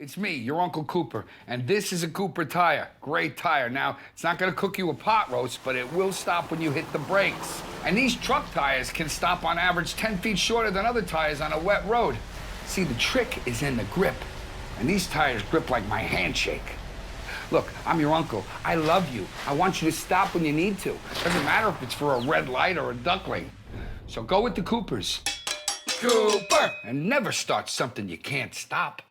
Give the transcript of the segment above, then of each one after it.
It's me, your Uncle Cooper, and this is a Cooper tire. Great tire. Now, it's not gonna cook you a pot roast, but it will stop when you hit the brakes. And these truck tires can stop on average 10 feet shorter than other tires on a wet road. See, the trick is in the grip, and these tires grip like my handshake. Look, I'm your uncle. I love you. I want you to stop when you need to. Doesn't matter if it's for a red light or a duckling. So go with the Coopers. Cooper! And never start something you can't stop.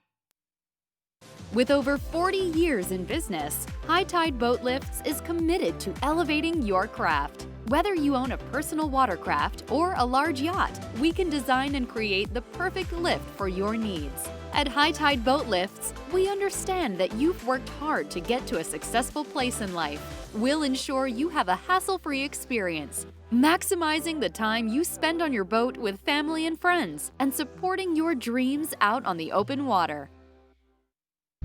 With over 40 years in business, High Tide Boat Lifts is committed to elevating your craft. Whether you own a personal watercraft or a large yacht, we can design and create the perfect lift for your needs. At High Tide Boat Lifts, we understand that you've worked hard to get to a successful place in life. We'll ensure you have a hassle-free experience, maximizing the time you spend on your boat with family and friends, and supporting your dreams out on the open water.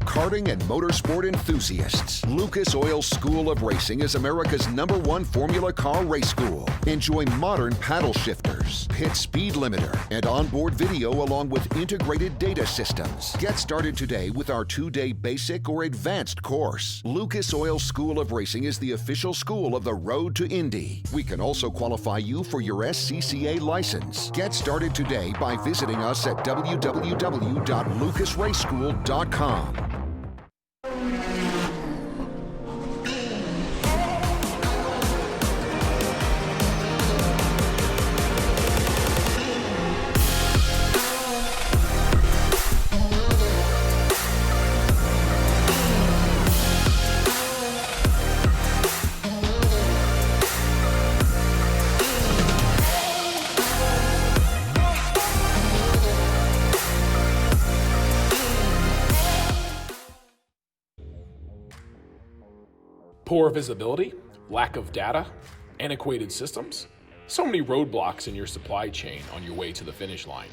Karting and motorsport enthusiasts, Lucas Oil School of Racing is America's #1 Formula Car race school. Enjoy modern paddle shifters, pit speed limiter, and onboard video along with integrated data systems. Get started today with our 2-day basic or advanced course. Lucas Oil School of Racing is the official school of the Road to Indy. We can also qualify you for your SCCA license. Get started today by visiting us at www.lucasraceschool.com. Poor visibility, lack of data, antiquated systems, so many roadblocks in your supply chain on your way to the finish line.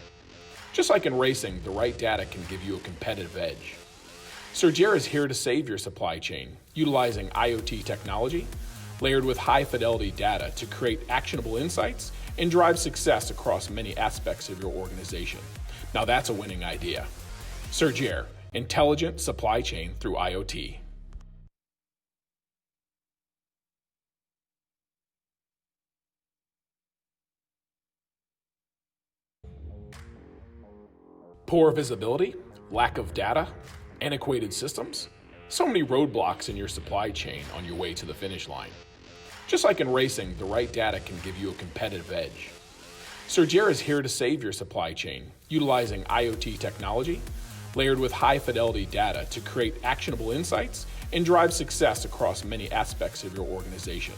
Just like in racing, the right data can give you a competitive edge. Sergere is here to save your supply chain, utilizing IoT technology, layered with high-fidelity data to create actionable insights and drive success across many aspects of your organization. Now that's a winning idea. Sergere, intelligent supply chain through IoT. Poor visibility, lack of data, antiquated systems, so many roadblocks in your supply chain on your way to the finish line. Just like in racing, the right data can give you a competitive edge. Sergere is here to save your supply chain, utilizing IoT technology, layered with high-fidelity data to create actionable insights and drive success across many aspects of your organization.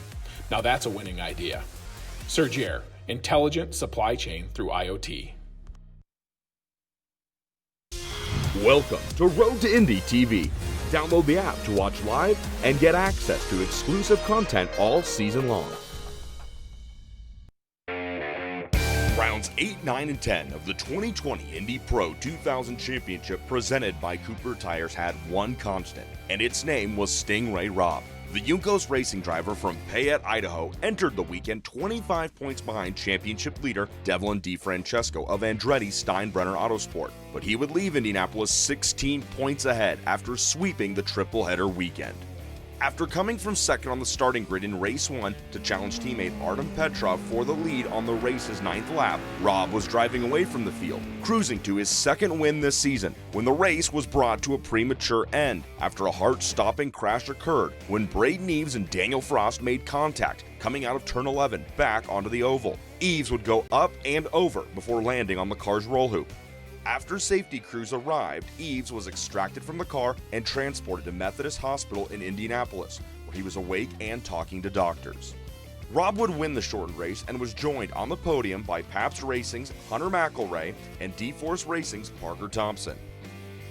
Now that's a winning idea. Sergere, intelligent supply chain through IoT. Welcome to Road to Indy TV. Download the app to watch live and get access to exclusive content all season long. Rounds 8, 9, and 10 of the 2020 Indy Pro 2000 Championship presented by Cooper Tires had one constant, and its name was Stingray Rob. The Juncos racing driver from Payette, Idaho, entered the weekend 25 points behind championship leader Devlin DiFrancesco of Andretti Steinbrenner Autosport, but he would leave Indianapolis 16 points ahead after sweeping the triple-header weekend. After coming from second on the starting grid in race 1 to challenge teammate Artem Petrov for the lead on the race's 9th lap, Rob was driving away from the field, cruising to his second win this season, when the race was brought to a premature end after a heart-stopping crash occurred when Braden Eves and Daniel Frost made contact coming out of turn 11 back onto the oval. Eves would go up and over before landing on the car's roll hoop. After safety crews arrived, Eves was extracted from the car and transported to Methodist Hospital in Indianapolis, where he was awake and talking to doctors. Rob would win the shortened race and was joined on the podium by Pabst Racing's Hunter McElrea and D-Force Racing's Parker Thompson.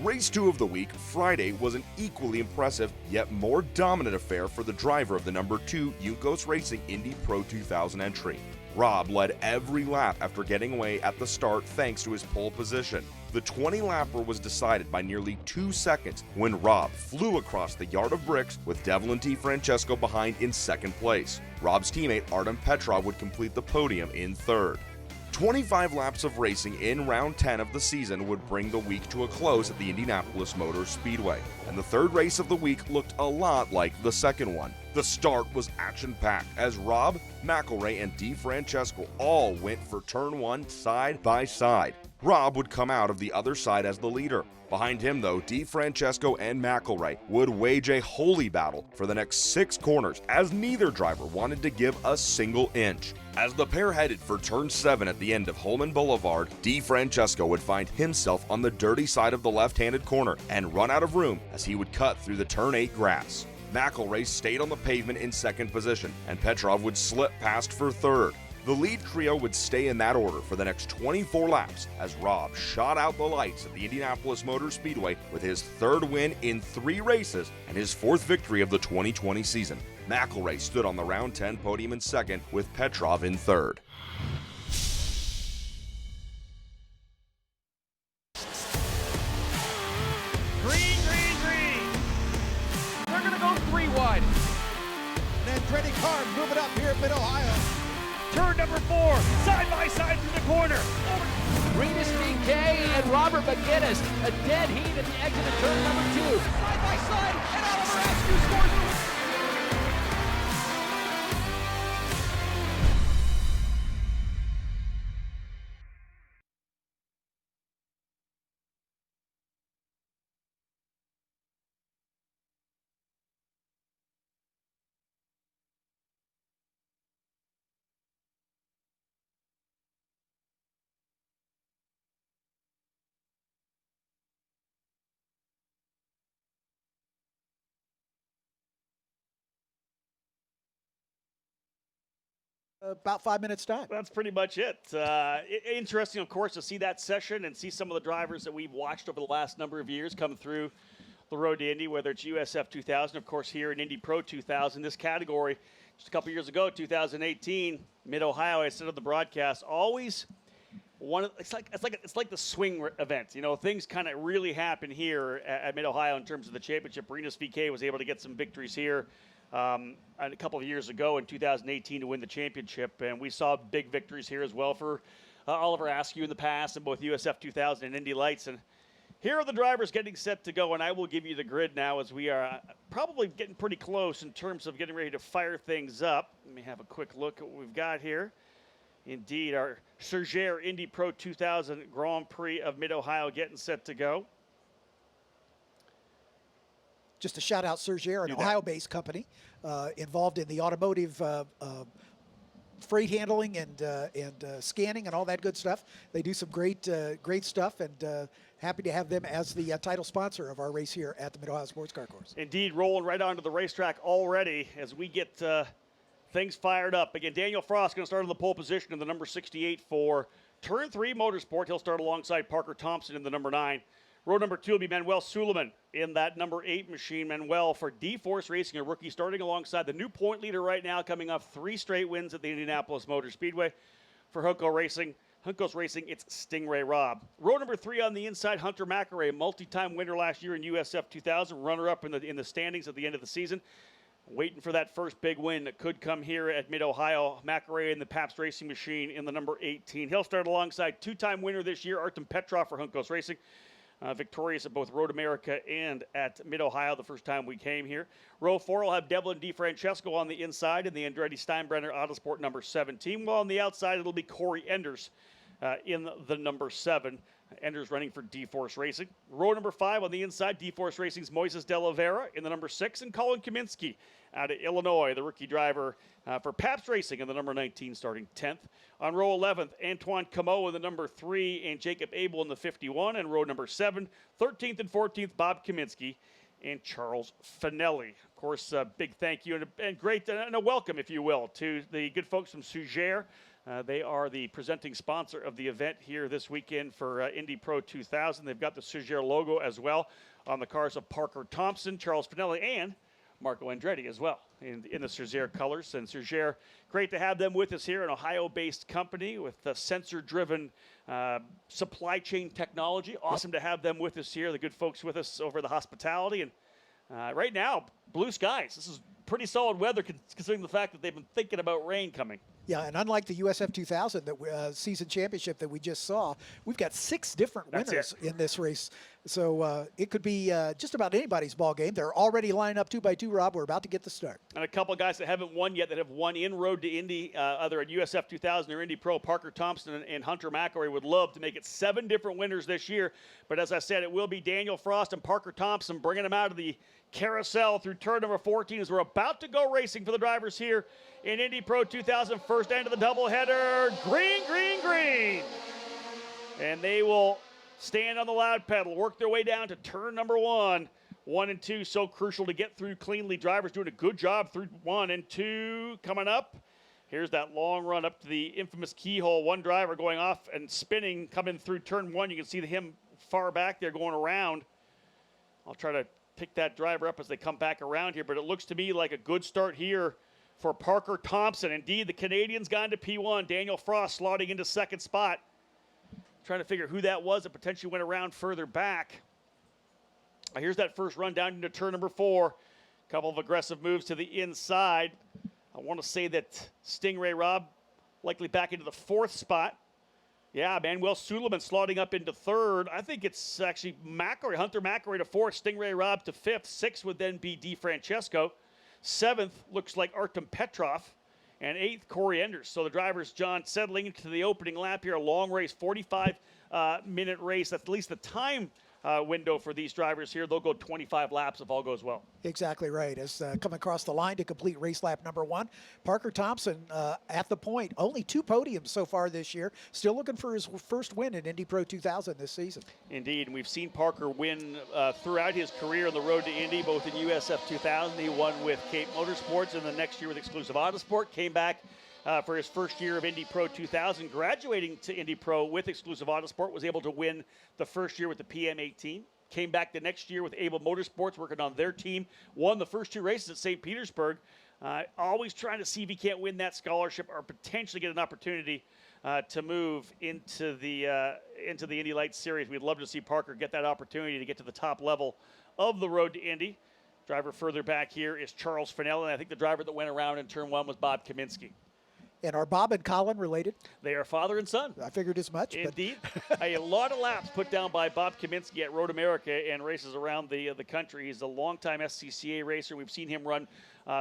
Race 2 of the week, Friday, was an equally impressive yet more dominant affair for the driver of the number 2 Juncos Racing Indy Pro 2000 entry. Rob led every lap after getting away at the start thanks to his pole position. The 20-lapper was decided by nearly 2 seconds when Rob flew across the yard of bricks with Devlin DiFrancesco behind in second place. Rob's teammate Artem Petrov would complete the podium in third. 25 laps of racing in round 10 of the season would bring the week to a close at the Indianapolis Motor Speedway, and the third race of the week looked a lot like the second one. The start was action-packed as Rob, McElrea, and DeFrancesco all went for turn 1 side by side. Rob would come out of the other side as the leader. Behind him, though, DeFrancesco and McElrea would wage a holy battle for the next 6 corners, as neither driver wanted to give a single inch. As the pair headed for turn 7 at the end of Holman Boulevard, DeFrancesco would find himself on the dirty side of the left-handed corner and run out of room as he would cut through the turn 8 grass. McElrea stayed on the pavement in second position, and Petrov would slip past for third. The lead trio would stay in that order for the next 24 laps as Rob shot out the lights at the Indianapolis Motor Speedway with his third win in 3 races and his 4th victory of the 2020 season. McElrea stood on the round 10 podium in second with Petrov in third. Green, green, green. They're going to go 3 wide. And Andretti car moving up here in Mid-Ohio. Turn number 4, side by side through the corner. Rinus VK and Robert McGinnis, a dead heat at the exit of turn number 2. Side by side, and Oliver Askew scores. About 5 minutes time. That's pretty much it. Interesting, of course, to see that session and see some of the drivers that we've watched over the last number of years come through the road to Indy, whether it's USF2000, of course, here in Indy Pro 2000. This category, just a couple years ago, 2018, Mid-Ohio, I said on the broadcast, always it's like the swing event. You know, things kind of really happen here at Mid-Ohio in terms of the championship. Rinus VK was able to get some victories here a couple of years ago in 2018 to win the championship, and we saw big victories here as well for Oliver Askew in the past in both USF 2000 and Indy Lights. And here are the drivers getting set to go, and I will give you the grid now as we are probably getting pretty close in terms of getting ready to fire things up. Let me have a quick look at what we've got here. Indeed, our Sergere Indy Pro 2000 Grand Prix of Mid-Ohio getting set to go. Just to shout out Sergere, an Ohio-based company involved in the automotive freight handling and scanning and all that good stuff. They do some great stuff, and happy to have them as the title sponsor of our race here at the Mid-Ohio Sports Car Course. Indeed, rolling right onto the racetrack already as we get things fired up. Again, Daniel Frost going to start on the pole position in the number 68 for Turn 3 Motorsport. He'll start alongside Parker Thompson in the number 9. Row number 2 will be Manuel Suleiman in that number 8 machine. Manuel for D-Force Racing, a rookie starting alongside the new point leader right now, coming off 3 straight wins at the Indianapolis Motor Speedway. For Hunkos Racing, it's Stingray Robb. Row number 3 on the inside, Hunter McElrea, multi-time winner last year in USF 2000, runner-up in the standings at the end of the season. Waiting for that first big win that could come here at Mid-Ohio. McElrea in the Pabst Racing machine in the number 18. He'll start alongside 2-time winner this year, Artem Petrov for Hunkos Racing. Victorious at both Road America and at Mid-Ohio the first time we came here. Row 4 will have Devlin DeFrancesco on the inside and the Andretti Steinbrenner Autosport number 17. While on the outside, it'll be Corey Enders in the number 7. Enders running for D-Force Racing. Row number 5 on the inside, D-Force Racing's Moises De Oliveira in the number 6, and Colin Kaminsky out of Illinois, the rookie driver for Pabst Racing in the number 19, starting 10th. On row 11th, Antoine Camo in the number 3, and Jacob Abel in the 51. And row number 7, 13th and 14th, Bob Kaminsky and Charles Finnell. Of course, a big thank you and great and a welcome, if you will, to the good folks from Sergere. They are the presenting sponsor of the event here this weekend for Indy Pro 2000. They've got the Sergere logo as well on the cars of Parker Thompson, Charles Finnell, and Marco Andretti as well in the Sergere colors. And Sergere, great to have them with us here, an Ohio-based company with sensor-driven supply chain technology. Awesome to have them with us here, the good folks with us over the hospitality. And right now, blue skies. This is pretty solid weather considering the fact that they've been thinking about rain coming. Yeah, and unlike the USF2000 season championship that we just saw, we've got 6 different winners in this race. So it could be just about anybody's ball game. They're already lining up 2 by 2, Rob. We're about to get the start. And a couple of guys that haven't won yet that have won in Road to Indy, either at USF2000 or Indy Pro, Parker Thompson and Hunter McElroy would love to make it 7 different winners this year. But as I said, it will be Daniel Frost and Parker Thompson bringing them out of the carousel through turn number 14 as we're about to go racing for the drivers here in Indy Pro 2000. First end of the doubleheader. Green, green, green. And they will stand on the loud pedal, work their way down to turn number 1. 1 and 2, so crucial to get through cleanly. Drivers doing a good job through 1 and 2. Coming up, here's that long run up to the infamous keyhole. One driver going off and spinning, coming through turn 1. You can see him far back there going around. I'll try to pick that driver up as they come back around here, but it looks to me like a good start here for Parker Thompson. Indeed, the Canadian's gone to P1. Daniel Frost slotting into 2nd spot. Trying to figure who that was that potentially went around further back. Here's that first run down into turn number 4. A couple of aggressive moves to the inside. I want to say that Stingray Rob likely back into the 4th spot. Yeah, Manuel Suleiman slotting up into 3rd. I think it's actually Hunter McElroy to 4th, Stingray Rob to 5th. 6th would then be DeFrancesco. 7th looks like Artem Petrov. And 8th, Corey Enders. So the drivers, John, settling into the opening lap here. A long race, 45-minute race. That's at least the time window for these drivers here. They'll go 25 laps if all goes well. Exactly right. As coming across the line to complete race lap number 1, Parker Thompson at the point. Only 2 podiums so far this year. Still looking for his first win in Indy Pro 2000 this season. Indeed, and we've seen Parker win throughout his career on the road to Indy, both in USF 2000. He won with Cape Motorsports, and the next year with Exclusive Autosport. Came back for his first year of Indy Pro 2000, graduating to Indy Pro with Exclusive Autosport, was able to win the first year with the PM18. Came back the next year with Able Motorsports, working on their team. Won the first 2 races at St. Petersburg. Always trying to see if he can't win that scholarship or potentially get an opportunity to move into the Indy Lights Series. We'd love to see Parker get that opportunity to get to the top level of the road to Indy. Driver further back here is Charles Finnell, and I think the driver that went around in turn 1 was Bob Kaminsky. And are Bob and Colin related? They are father and son. I figured as much. Indeed. A lot of laps put down by Bob Kaminsky at Road America and races around the country. He's a longtime SCCA racer. We've seen him run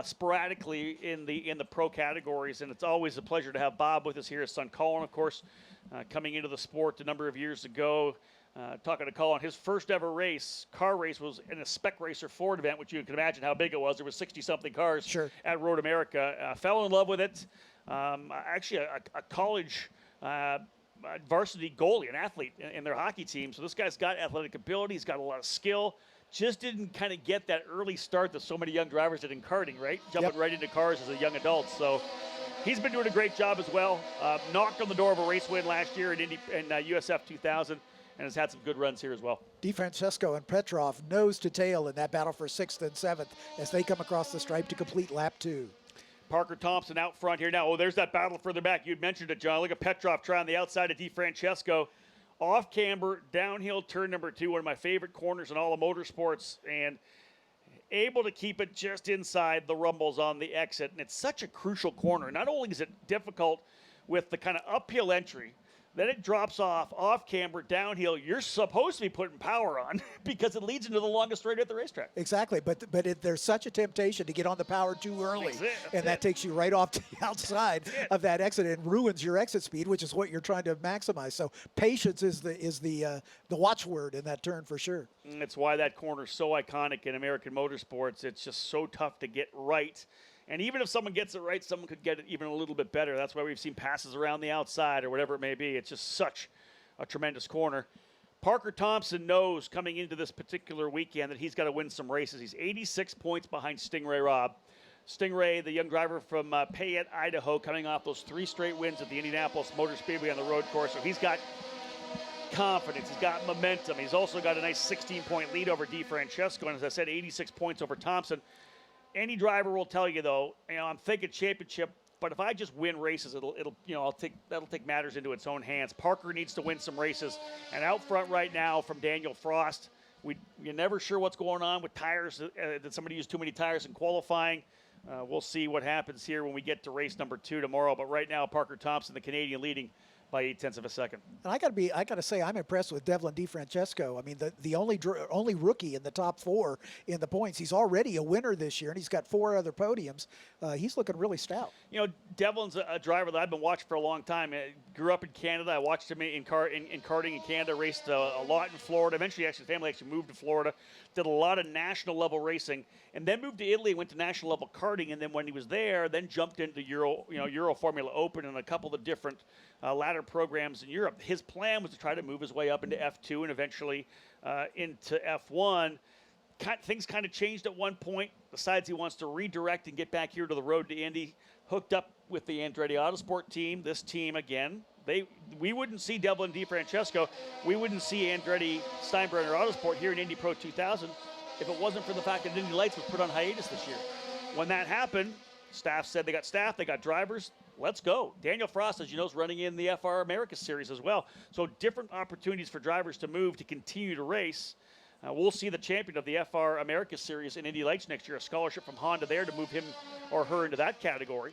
sporadically in the pro categories, and it's always a pleasure to have Bob with us here. His son Colin, of course, coming into the sport a number of years ago. Talking to Colin, his first ever car race, was in a Spec Racer Ford event, which you can imagine how big it was. There was 60-something cars at Road America. Fell in love with it. Actually, a college varsity goalie, an athlete in their hockey team. So this guy's got athletic ability. He's got a lot of skill. Just didn't kind of get that early start that so many young drivers did in karting, right? Jumping right into cars as a young adult. So he's been doing a great job as well. Knocked on the door of a race win last year in USF 2000. And has had some good runs here as well. DeFrancesco and Petrov nose to tail in that battle for 6th and 7th as they come across the stripe to complete lap 2. Parker Thompson out front here now. Oh, there's that battle further back. You'd mentioned it, John. Look at Petrov trying the outside of DeFrancesco. Off camber, downhill turn number 2, one of my favorite corners in all of motorsports, and able to keep it just inside the rumbles on the exit. And it's such a crucial corner. Not only is it difficult with the kind of uphill entry, then it drops off camber, downhill. You're supposed to be putting power on because it leads into the longest straight at the racetrack. Exactly, but there's such a temptation to get on the power too early, and that takes you right off to the outside of that exit and ruins your exit speed, which is what you're trying to maximize. So patience is the watchword in that turn for sure. It's why that corner is so iconic in American motorsports. It's just so tough to get right. And even if someone gets it right, someone could get it even a little bit better. That's why we've seen passes around the outside or whatever it may be. It's just such a tremendous corner. Parker Thompson knows coming into this particular weekend that he's got to win some races. He's 86 points behind Stingray Robb. Stingray, the young driver from Payette, Idaho, coming off those 3 straight wins at the Indianapolis Motor Speedway on the road course. So he's got confidence. He's got momentum. He's also got a nice 16-point lead over DeFrancesco. And as I said, 86 points over Thompson. Any driver will tell you, though, I'm thinking championship, but if I just win races, that'll take matters into its own hands. Parker needs to win some races, and out front right now from Daniel Frost, you're never sure what's going on with tires. Did somebody use too many tires in qualifying? We'll see what happens here when we get to race number 2 tomorrow. But right now, Parker Thompson, the Canadian, leading by 0.8 of a second. And I got to say, I'm impressed with Devlin DiFrancesco. I mean, the only rookie in the top 4 in the points. He's already a winner this year, and he's got 4 other podiums. He's looking really stout. You know, Devlin's a driver that I've been watching for a long time. Grew up in Canada. I watched him in karting in Canada. Raced a lot in Florida. Eventually, his family actually moved to Florida. Did a lot of national level racing, and then moved to Italy and went to national level karting. And then when he was there, then jumped into Euro Formula Open and a couple of different ladder programs in Europe. His plan was to try to move his way up into F2 and eventually into F1. Things kind of changed at one point. Decides he wants to redirect and get back here to the road to Indy. Hooked up with the Andretti Autosport team. This team again. We wouldn't see Devlin DiFrancesco. We wouldn't see Andretti Steinbrenner Autosport here in Indy Pro 2000 if it wasn't for the fact that Indy Lights was put on hiatus this year. When that happened, staff said they got drivers. Let's go. Daniel Frost, as you know, is running in the FR America Series as well. So different opportunities for drivers to move to continue to race. We'll see the champion of the FR America Series in Indy Lights next year, a scholarship from Honda there to move him or her into that category.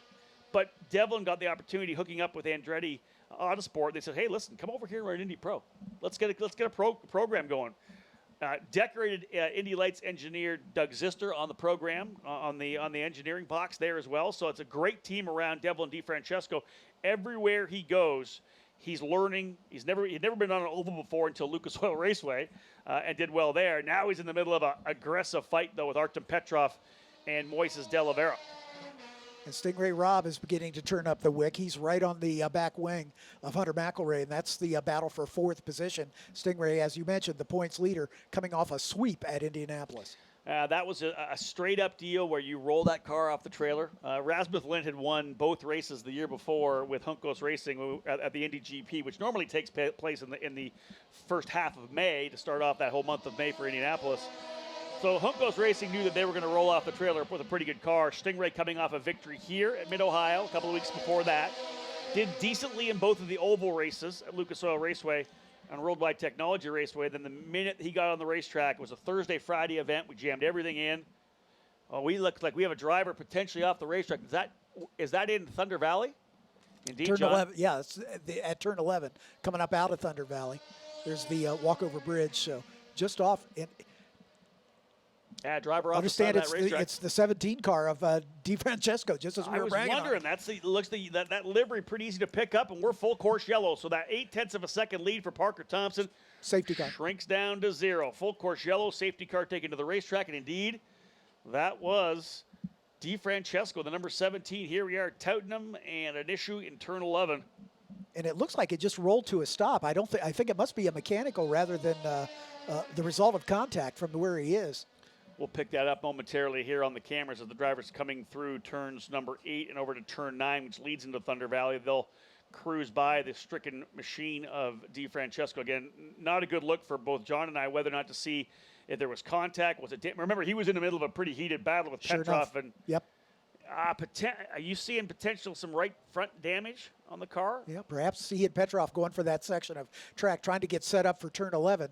But Devlin got the opportunity hooking up with Andretti Autosport. They said, hey, listen, come over here and run Indy Pro. Let's get a program going. Decorated Indy Lights engineer Doug Zister on the program, on the engineering box there as well. So it's a great team around Devlin DiFrancesco. Everywhere he goes, he's learning. He'd never been on an oval before until Lucas Oil Raceway, and did well there. Now he's in the middle of an aggressive fight, though, with Artem Petrov and Moises De Oliveira. And Stingray Robb is beginning to turn up the wick. He's right on the back wing of Hunter McElroy, and that's the battle for 4th position. Stingray, as you mentioned, the points leader, coming off a sweep at Indianapolis. That was a straight-up deal where you roll that car off the trailer. Rasmuth Lind had won both races the year before with Juncos Racing at the Indy GP, which normally takes place in the first half of May to start off that whole month of May for Indianapolis. So Juncos Racing knew that they were going to roll off the trailer with a pretty good car. Stingray coming off a victory here at Mid-Ohio a couple of weeks before that. Did decently in both of the oval races at Lucas Oil Raceway and Worldwide Technology Raceway. Then the minute he got on the racetrack, it was a Thursday, Friday event. We jammed everything in. We looked like we have a driver potentially off the racetrack. Is that in Thunder Valley? Indeed, Turn John. 11, yeah, it's at turn 11, coming up out of Thunder Valley. There's the walkover bridge, so just off. Driver off the side of that racetrack. It's the 17 car of DiFrancesco, just as we were bragging on. I was wondering, that livery pretty easy to pick up, and we're full course yellow. So that 0.8 of a second lead for Parker Thompson safety car shrinks down to 0. Full course yellow, safety car taken to the racetrack, and indeed, that was DiFrancesco, the number 17. Here we are, Tottenham, and an issue in turn 11. And it looks like it just rolled to a stop. I think it must be a mechanical rather than the result of contact from where he is. We'll pick that up momentarily here on the cameras as the driver's coming through turns number 8 and over to turn 9, which leads into Thunder Valley. They'll cruise by the stricken machine of DiFrancesco. Again, not a good look for both John and I, whether or not to see if there was contact. Remember, he was in the middle of a pretty heated battle with Petrov. And yep. Are you seeing potential some right front damage on the car? Yeah, perhaps he had Petrov going for that section of track, trying to get set up for turn 11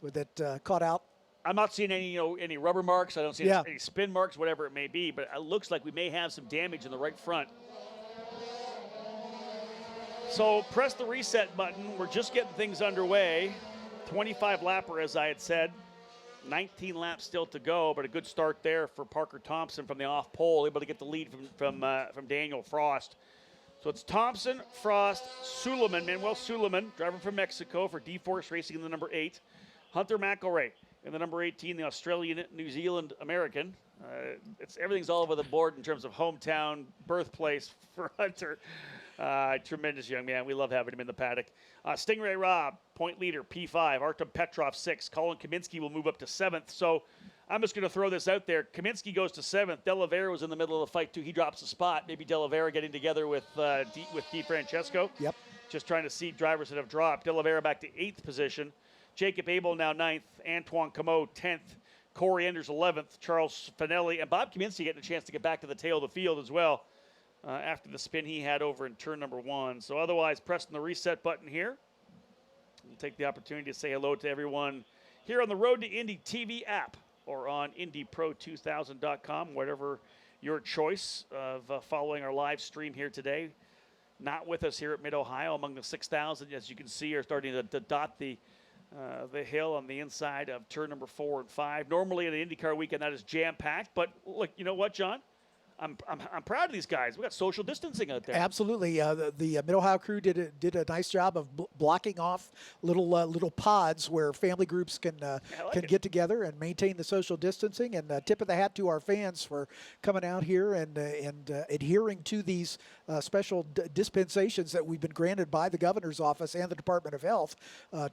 with it caught out. I'm not seeing any rubber marks. I don't see any spin marks, whatever it may be, but it looks like we may have some damage in the right front. So press the reset button. We're just getting things underway. 25 lapper, as I had said. 19 laps still to go, but a good start there for Parker Thompson from the off pole, able to get the lead from Daniel Frost. So it's Thompson, Frost, Manuel Suleiman, driver from Mexico for D-Force Racing in the number 8. Hunter McElroy in the number 18, the Australian, New Zealand American. Everything's all over the board in terms of hometown, birthplace for Hunter. Tremendous young man. We love having him in the paddock. Stingray Robb, point leader, P5. Artem Petrov, 6. Colin Kaminsky will move up to 7th. So I'm just going to throw this out there. Kaminsky goes to 7th. De Oliveira was in the middle of the fight, too. He drops a spot. Maybe De Oliveira getting together with DiFrancesco. Yep. Just trying to see drivers that have dropped. De Oliveira back to 8th position. Jacob Abel now 9th. Antoine Comeau 10th. Corey Enders 11th. Charles Finnell and Bob Kaminsky getting a chance to get back to the tail of the field as well after the spin he had over in turn number 1. So otherwise, pressing the reset button here. We'll take the opportunity to say hello to everyone here on the Road to Indy TV app or on IndyPro2000.com, whatever your choice of following our live stream here today. Not with us here at Mid-Ohio among the 6,000, as you can see, are starting to dot the hill on the inside of turn number 4 and 5. Normally at an IndyCar weekend, that is jam-packed. But look, you know what, John? I'm proud of these guys. We got social distancing out there. Absolutely. The Mid-Ohio crew did a nice job of blocking off little pods where family groups can get together and maintain the social distancing. And tip of the hat to our fans for coming out here and adhering to these special dispensations that we've been granted by the governor's office and the Department of Health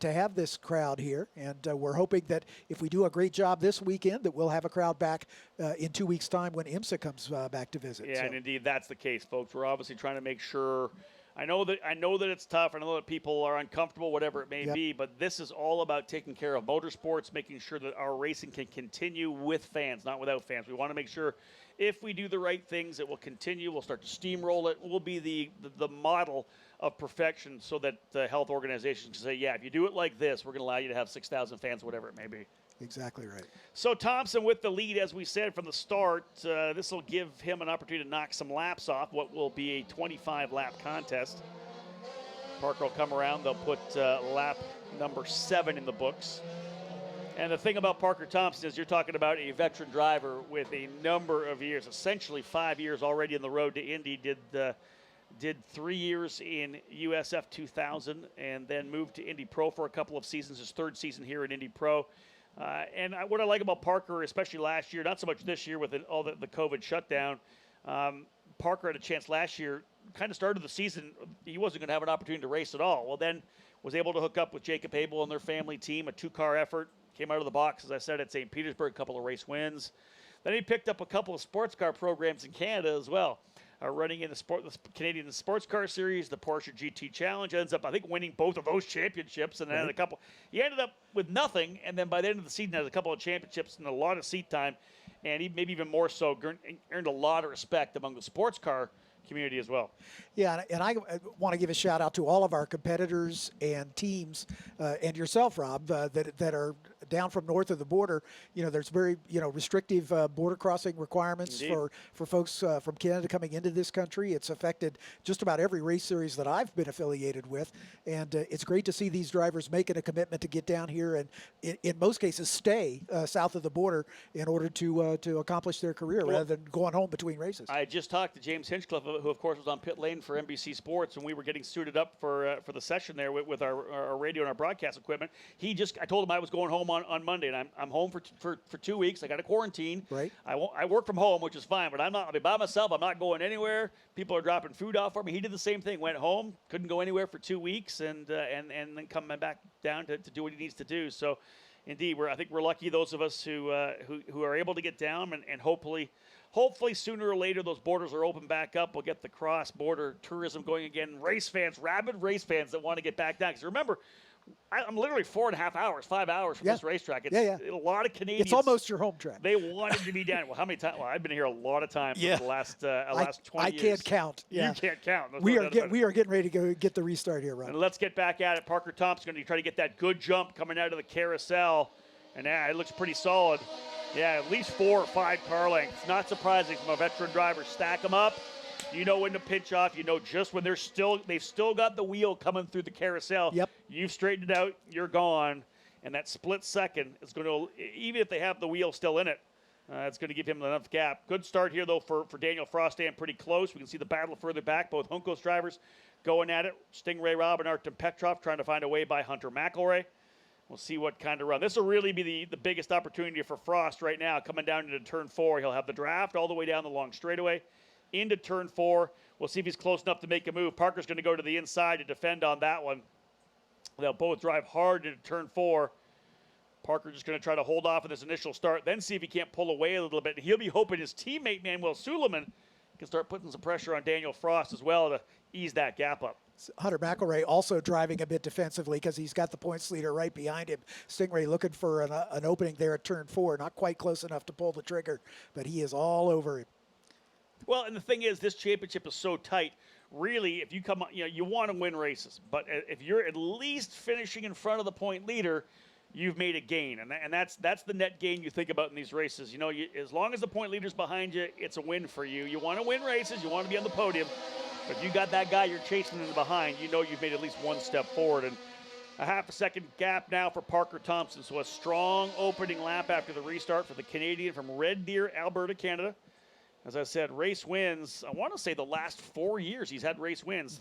to have this crowd here. And we're hoping that if we do a great job this weekend, that we'll have a crowd back in 2 weeks' time when IMSA comes back to visit. Yeah, and indeed that's the case, folks. We're obviously trying to make sure. I know that it's tough. I know that people are uncomfortable, whatever it may be. But this is all about taking care of motorsports, making sure that our racing can continue with fans, not without fans. We want to make sure if we do the right things, it will continue. We'll start to steamroll it. We'll be the model of perfection, so that health organizations can say, yeah, if you do it like this, we're going to allow you to have 6,000 fans, whatever it may be. Exactly right. So Thompson with the lead, as we said from the start. This will give him an opportunity to knock some laps off what will be a 25-lap contest. Parker will come around. They'll put lap number 7 in the books. And the thing about Parker Thompson is you're talking about a veteran driver with a number of years, essentially 5 years already in the road to Indy. Did 3 years in USF2000 and then moved to Indy Pro for a couple of seasons, his 3rd season here in Indy Pro. What I like about Parker, especially last year, not so much this year with all the COVID shutdown, Parker had a chance last year, kind of started the season, he wasn't going to have an opportunity to race at all. Well, then was able to hook up with Jacob Abel and their family team, a 2-car effort, came out of the box, as I said, at St. Petersburg, a couple of race wins. Then he picked up a couple of sports car programs in Canada as well. Running in the Canadian Sports Car Series, the Porsche GT Challenge, ends up, I think, winning both of those championships, and then had a couple. He ended up with nothing, and then by the end of the season, had a couple of championships and a lot of seat time, and he maybe even more so earned a lot of respect among the sports car community as well. Yeah, and I want to give a shout out to all of our competitors and teams, and yourself, Rob, that are down from north of the border. You know, there's very restrictive border crossing requirements for folks from Canada coming into this country. It's affected just about every race series that I've been affiliated with, and it's great to see these drivers making a commitment to get down here and, in most cases, stay south of the border in order to accomplish their career rather than going home between races. I just talked to James Hinchcliffe, who of course was on pit lane for NBC Sports, and we were getting suited up for the session there with our radio and our broadcast equipment. I told him I was going home on Monday, and I'm home for 2 weeks. I got a quarantine. Right. I work from home, which is fine, but I'll be by myself. I'm not going anywhere. People are dropping food off for me. He did the same thing. Went home, couldn't go anywhere for 2 weeks, and then coming back down to do what he needs to do. So, indeed, I think we're lucky, those of us who are able to get down, and hopefully sooner or later those borders are open back up. We'll get the cross-border tourism going again. Rabid race fans that want to get back down. Because remember, I'm literally 4.5 hours, 5 hours from this racetrack. It's a lot of Canadians. It's almost your home track. They wanted to be down. Well, how many times? Well, I've been here a lot of times for the last 20 years. I can't count. Yeah. You can't count. We are getting ready to go get the restart here, Rob. And let's get back at it. Parker Thompson going to try to get that good jump coming out of the carousel. And it looks pretty solid. Yeah, at least 4 or 5 car lengths. Not surprising from a veteran driver. Stack them up. You know when to pinch off. You know just when they've still got the wheel coming through the carousel. Yep. You've straightened it out. You're gone. And that split second is going to, even if they have the wheel still in it, it's going to give him enough gap. Good start here, though, for Daniel Frost, staying pretty close. We can see the battle further back. Both Juncos drivers going at it. Stingray Robb and Artem Petrov trying to find a way by Hunter McElroy. We'll see what kind of run. This will really be the biggest opportunity for Frost right now. Coming down into turn 4, he'll have the draft all the way down the long straightaway into turn 4. We'll see if he's close enough to make a move. Parker's going to go to the inside to defend on that one. They'll both drive hard into turn 4. Parker just going to try to hold off in this initial start, then see if he can't pull away a little bit. And he'll be hoping his teammate, Manuel Suleiman, can start putting some pressure on Daniel Frost as well to ease that gap up. Hunter McElroy also driving a bit defensively because he's got the points leader right behind him. Stingray looking for an opening there at turn 4, not quite close enough to pull the trigger, but he is all over him. Well, and the thing is, this championship is so tight. Really, if you come, you want to win races, but if you're at least finishing in front of the point leader, you've made a gain. And that's the net gain you think about in these races. You know, as long as the point leader's behind you, it's a win for you. You want to win races. You want to be on the podium. But if you got that guy you're chasing in the behind, you know you've made at least one step forward. And a half a second gap now for Parker Thompson. So a strong opening lap after the restart for the Canadian from Red Deer, Alberta, Canada. As I said, race wins. I want to say the last 4 years he's had race wins.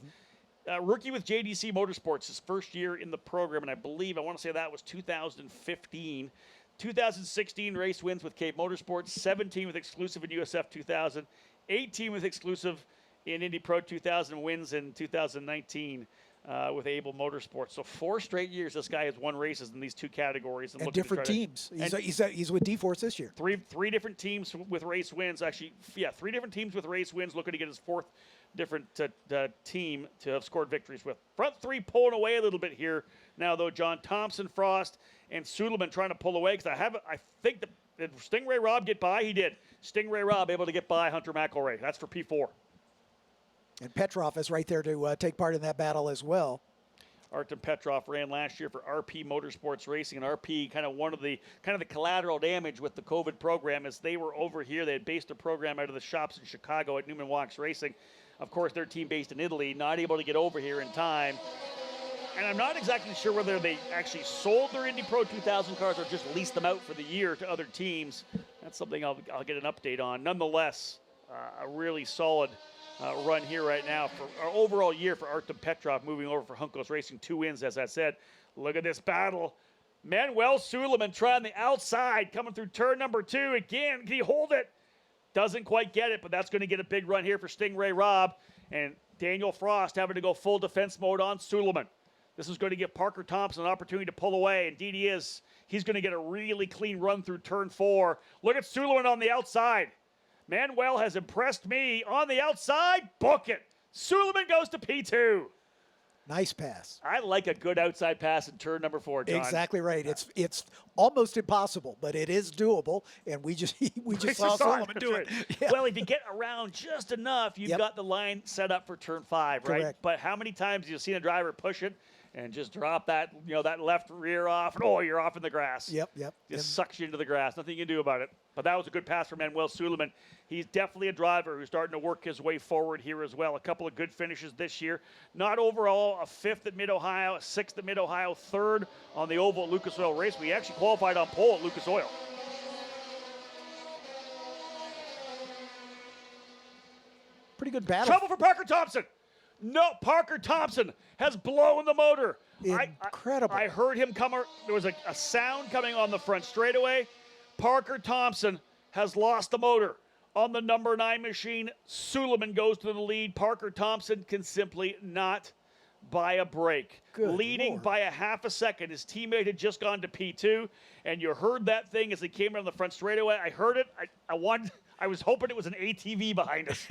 Rookie with JDC Motorsports, his first year in the program, and I want to say that was 2015. 2016 race wins with Cape Motorsports, 17 with exclusive in USF2000, 18 with exclusive in Indy Pro 2000, wins in 2019 with Able Motorsports. So 4 straight years this guy has won races in these 2 categories. And different teams. He's with D-Force this year. Three different teams with race wins. Actually, 3 different teams with race wins, looking to get his 4th different team to have scored victories with. Front 3 pulling away a little bit here now, though. John Thompson, Frost, and Suleiman trying to pull away, because I think did Stingray Rob get by? He did. Stingray Rob able to get by Hunter McElroy. That's for P4. And Petrov is right there to take part in that battle as well. Artem Petrov ran last year for RP Motorsports Racing, and RP kind of one of the collateral damage with the COVID program is they were over here. They had based their program out of the shops in Chicago at Newman Walks Racing. Of course, their team based in Italy, not able to get over here in time. And I'm not exactly sure whether they actually sold their Indy Pro 2000 cars or just leased them out for the year to other teams. That's something I'll get an update on. Nonetheless, a really solid run here right now for our overall year for Artem Petrov, moving over for Hunkos Racing. 2 wins, as I said. Look at this battle. Manuel Suleiman trying the outside, coming through turn number 2. Again, can he hold it? Doesn't quite get it, but that's going to get a big run here for Stingray Rob. And Daniel Frost having to go full defense mode on Suleiman. This is going to give Parker Thompson an opportunity to pull away. Indeed he is. He's going to get a really clean run through turn 4. Look at Suleiman on the outside. Manuel has impressed me on the outside. Book it. Suleiman goes to P2. Nice pass. I like a good outside pass in turn number 4, John. Exactly right. It's almost impossible, but it is doable, and we just saw Suleiman do it. Yeah. Well, if you get around just enough, you've got the line set up for turn 5, right? Correct. But how many times have you seen a driver push it and just drop that, that left rear off, and you're off in the grass. Yep. Just sucks you into the grass. Nothing you can do about it. But that was a good pass for Manuel Suleiman. He's definitely a driver who's starting to work his way forward here as well. A couple of good finishes this year. Not overall, a 5th at Mid-Ohio, a 6th at Mid-Ohio, 3rd on the oval at Lucas Oil Race. We actually qualified on pole at Lucas Oil. Pretty good battle. Trouble for Parker Thompson. No, Parker Thompson has blown the motor. Incredible. I heard him come. There was a sound coming on the front straightaway. Parker Thompson has lost the motor on the number 9 machine. Suleiman goes to the lead. Parker Thompson can simply not buy a break. Leading Lord. by a half a second. His teammate had just gone to P2, and you heard that thing as he came in on the front straightaway. I heard it. I was hoping it was an ATV behind us.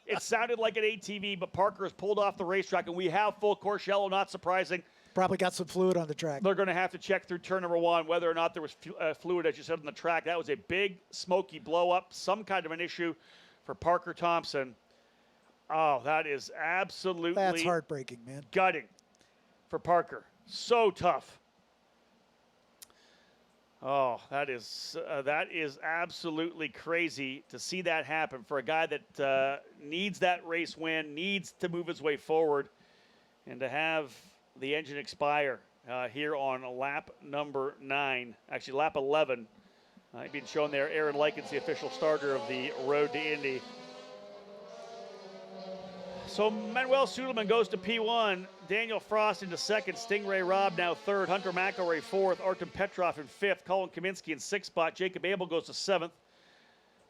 It sounded like an ATV, but Parker has pulled off the racetrack, and we have full course yellow, not surprising. Probably got some fluid on the track. They're going to have to check through turn number 1 whether or not there was fluid, as you said, on the track. That was a big, smoky blow-up, some kind of an issue for Parker Thompson. Oh, that is absolutely... That's heartbreaking, man. Gutting for Parker. So tough. Oh, that is absolutely crazy to see that happen for a guy that needs that race win, needs to move his way forward, and to have the engine expire here on lap number 9, actually lap 11. Being shown there, Aaron Likens, the official starter of the Road to Indy. So Manuel Suleiman goes to P1, Daniel Frost into 2nd, Stingray Rob now 3rd, Hunter McElroy 4th, Artem Petrov in 5th, Colin Kaminsky in 6th spot, Jacob Abel goes to 7th,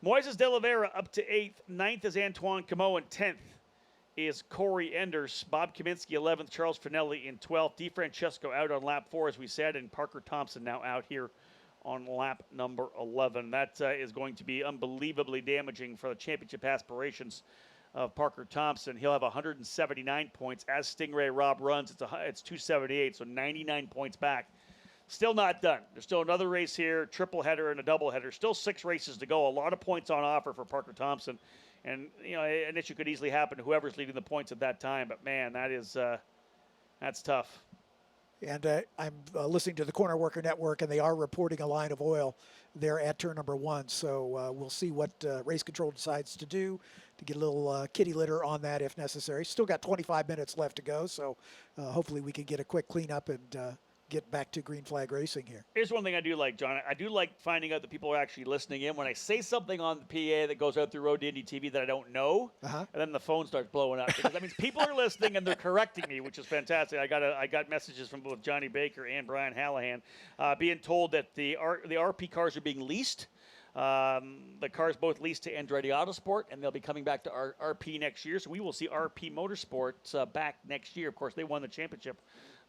Moises De Oliveira up to 8th, 9th is Antoine Camo, and 10th is Corey Enders, Bob Kaminsky 11th, Charles Finnell in 12th, DeFrancesco out on lap 4 as we said, and Parker Thompson now out here on lap number 11. That is going to be unbelievably damaging for the championship aspirations of Parker Thompson. He'll have 179 points as Stingray Rob runs. It's 278, so 99 points back. Still not done. There's still another race here, triple header and a double header. Still 6 races to go. A lot of points on offer for Parker Thompson. And, an issue could easily happen to whoever's leading the points at that time. But, man, that's tough. And I'm listening to the Corner Worker Network, and they are reporting a line of oil there at turn number 1. So we'll see what race control decides to do to get a little kitty litter on that if necessary. Still got 25 minutes left to go, so hopefully we can get a quick cleanup and get back to green flag racing here. Here's one thing I do like, John. I do like finding out that people are actually listening in. When I say something on the PA that goes out through Road to Indy TV that I don't know, and then the phone starts blowing up. Because that means people are listening and they're correcting me, which is fantastic. I got messages from both Johnny Baker and Brian Hallahan being told that the RP cars are being leased. The cars both leased to Andretti Autosport, and they'll be coming back to RP next year. So we will see RP Motorsports back next year. Of course, they won the championship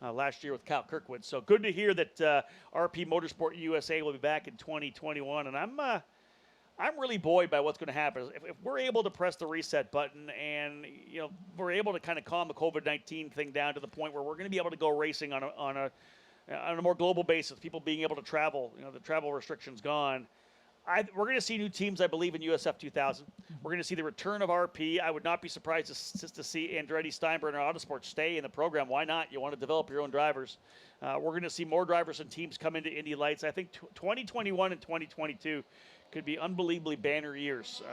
last year with Kyle Kirkwood. So good to hear that RP Motorsport USA will be back in 2021. And I'm really buoyed by what's going to happen. If we're able to press the reset button and we're able to kind of calm the COVID-19 thing down to the point where we're going to be able to go racing on a more global basis, people being able to travel, the travel restrictions gone. We're going to see new teams, I believe, in USF2000. We're going to see the return of RP. I would not be surprised just to see Andretti, Steinbrenner, Autosport stay in the program. Why not? You want to develop your own drivers. We're going to see more drivers and teams come into Indy Lights. I think 2021 and 2022 could be unbelievably banner years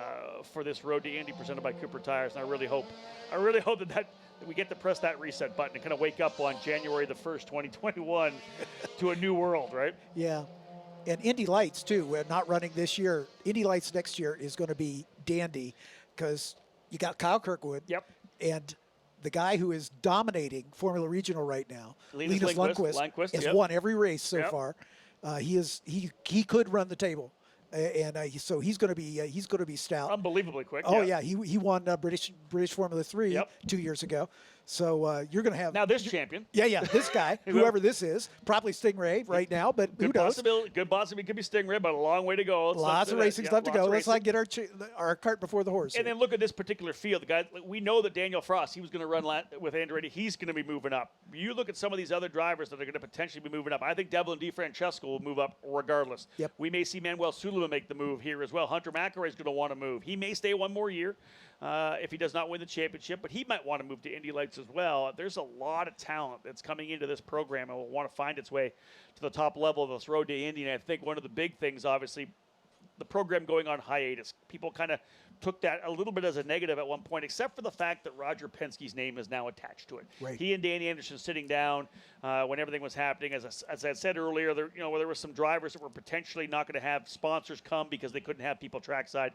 for this Road to Indy presented by Cooper Tires. And I really hope that we get to press that reset button and kind of wake up on January the 1st, 2021 to a new world, right? Yeah. And Indy Lights, too, we're not running this year. Indy Lights next year is going to be dandy because you got Kyle Kirkwood. Yep. And the guy who is dominating Formula Regional right now, Linus Lundqvist, has yep. won every race so Yep. far. He could run the table. So he's going to be stout. Unbelievably quick. Oh yeah, he won British Formula 3 Yep. 2 years ago. So you're going to have Now this champion. Yeah, this guy, whoever this is, probably Stingray right now, but who knows? Good possibility could be Stingray, but a long way to go. Lots of racing stuff to go. Let's not get our cart before the horse. And then look at this particular field. The guy, we know that Daniel Frost, he was going to run with Andretti. He's going to be moving up. You look at some of these other drivers that are going to potentially be moving up. I think Devlin DiFrancesco will move up regardless. Yep. We may see Manuel Sullivan make the move here as well. Hunter McElroy is going to want to move. He may stay one more year if he does not win the championship, but he might want to move to Indy Lights as well. There's a lot of talent that's coming into this program and will want to find its way to the top level of this Road to Indy. And I think one of the big things, obviously, the program going on hiatus. People kind of took that a little bit as a negative at one point, except for the fact that Roger Penske's name is now attached to it. Right. He and Danny Anderson sitting down when everything was happening. As I said earlier, there were some drivers that were potentially not going to have sponsors come because they couldn't have people trackside.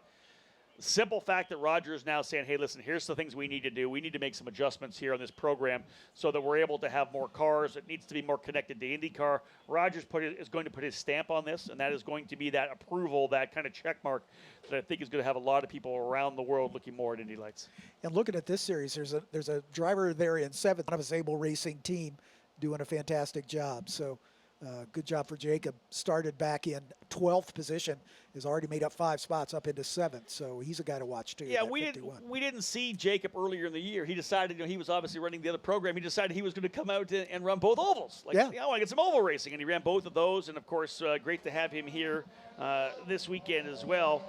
Simple fact that Roger is now saying, hey, listen, here's the things we need to do. We need to make some adjustments here on this program so that we're able to have more cars. It needs to be more connected to IndyCar. Rogers is going to put his stamp on this, and that is going to be that approval, that kind of check mark that I think is going to have a lot of people around the world looking more at Indy Lights. And looking at this series, there's a driver there in 7th on a Sable Racing team doing a fantastic job. So good job for Jacob. Started back in 12th position, has already made up 5 spots up into 7th. So he's a guy to watch too. Yeah, we didn't see Jacob earlier in the year. He decided, he was obviously running the other program. He decided he was going to come out and run both ovals. I want to get some oval racing, and he ran both of those. And of course, great to have him here this weekend as well.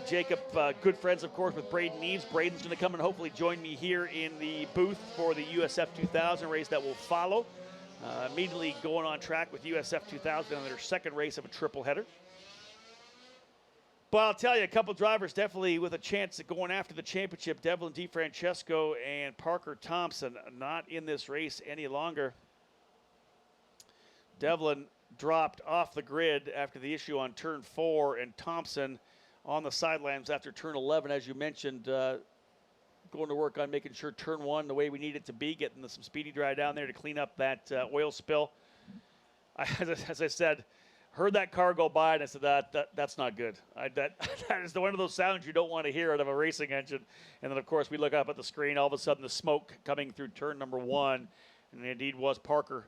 Jacob, good friends, of course, with Braden Eves. Braden's going to come and hopefully join me here in the booth for the USF2000 race that will follow. Immediately going on track with USF2000 on their second race of a triple header. But I'll tell you, a couple drivers definitely with a chance at going after the championship. Devlin DiFrancesco and Parker Thompson not in this race any longer. Devlin dropped off the grid after the issue on turn 4, and Thompson on the sidelines after turn 11, as you mentioned, going to work on making sure turn 1 the way we need it to be, getting some speedy dry down there to clean up that oil spill. As I said, heard that car go by, and I said, that's not good. That is one of those sounds you don't want to hear out of a racing engine. And then, of course, we look up at the screen, all of a sudden the smoke coming through turn number 1, and it indeed was Parker.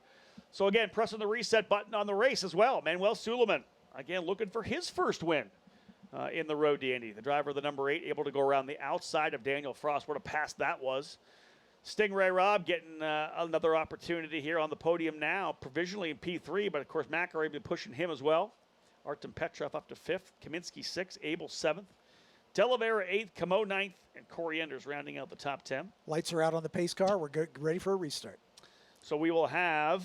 So, again, pressing the reset button on the race as well. Manuel Sullivan, again, looking for his first win in the Road to Indy. The driver of the number 8 able to go around the outside of Daniel Frost. What a pass that was. Stingray Robb getting another opportunity here on the podium now, provisionally in P3, but of course McElroy been pushing him as well. Artem Petrov up to 5th, Kaminsky 6th, Abel 7th, De Oliveira 8th, Camo 9th, and Corey Enders rounding out the top 10. Lights are out on the pace car. We're ready for a restart. So we will have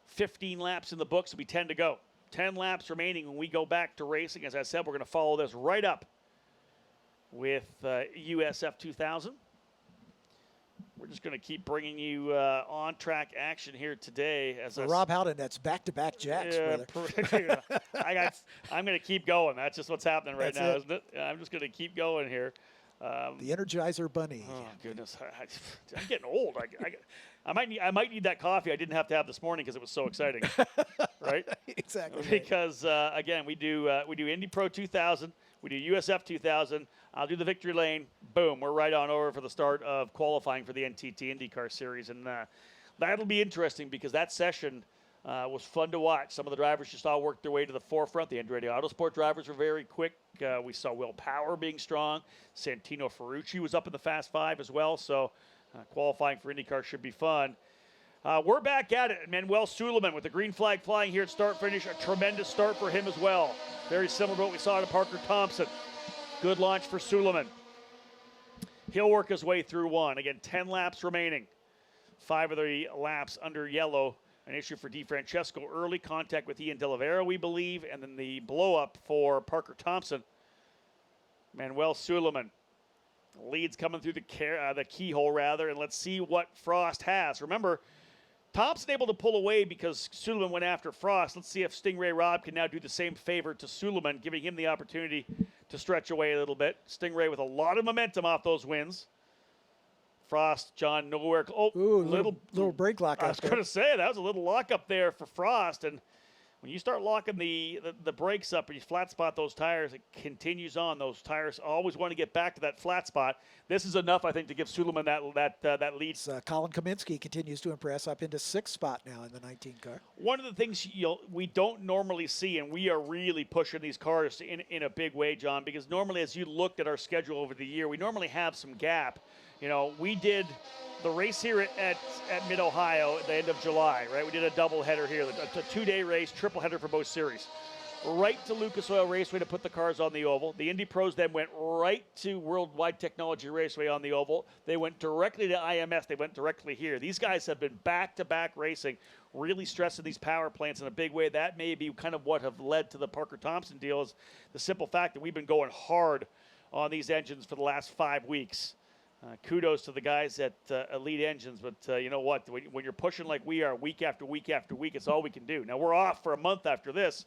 15 laps in the books. It'll be 10 to go. 10 laps remaining when we go back to racing. As I said, we're going to follow this right up with USF2000. We're just going to keep bringing you on-track action here today. As Rob Howden, that's back-to-back jacks, brother. I'm going to keep going. That's just what's happening right That's now, it. isn't it? I'm just going to keep going here. The Energizer Bunny. Oh goodness, I'm getting old. I might need that coffee I didn't have to have this morning because it was so exciting, right? Exactly. Because again, we do Indy Pro 2000, we do USF 2000. I'll do the victory lane. Boom, we're right on over for the start of qualifying for the NTT IndyCar Series, and that'll be interesting because that session was fun to watch. Some of the drivers just all worked their way to the forefront. The Andretti Autosport drivers were very quick. We saw Will Power being strong. Santino Ferrucci was up in the Fast Five as well. So qualifying for IndyCar should be fun. We're back at it. Manuel Suleiman with the green flag flying here at start-finish. A tremendous start for him as well. Very similar to what we saw to Parker Thompson. Good launch for Suleiman. He'll work his way through one. Again, 10 laps remaining. 5 of the laps under yellow. An issue for DeFrancesco. Early contact with Ian De Oliveira, we believe, and then the blow-up for Parker Thompson. Manuel Suleiman leads coming through the keyhole, rather, and let's see what Frost has. Remember, Thompson able to pull away because Suleiman went after Frost. Let's see if Stingray Robb can now do the same favor to Suleiman, giving him the opportunity to stretch away a little bit. Stingray with a lot of momentum off those wins. Frost, John, nowhere. Oh, ooh, little brake lock. I was going to say that was a little lock up there for Frost, and when you start locking the brakes up and you flat spot those tires, it continues on. Those tires always want to get back to that flat spot. This is enough, I think, to give Suleiman that lead. Colin Kaminsky continues to impress, up into 6th spot now in the 19 car. One of the things we don't normally see, and we are really pushing these cars in a big way, John, because normally as you looked at our schedule over the year, we normally have some gap. You know, we did the race here at Mid-Ohio at the end of July, right? We did a doubleheader here, a 2-day race, triple header for both series. Right to Lucas Oil Raceway to put the cars on the oval. The Indy Pros then went right to Worldwide Technology Raceway on the oval. They went directly to IMS. They went directly here. These guys have been back-to-back racing, really stressing these power plants in a big way. That may be kind of what have led to the Parker Thompson deal, is the simple fact that we've been going hard on these engines for the last 5 weeks. Kudos to the guys at Elite Engines, but you know what? When you're pushing like we are week after week after week, it's all we can do. Now, we're off for a month after this,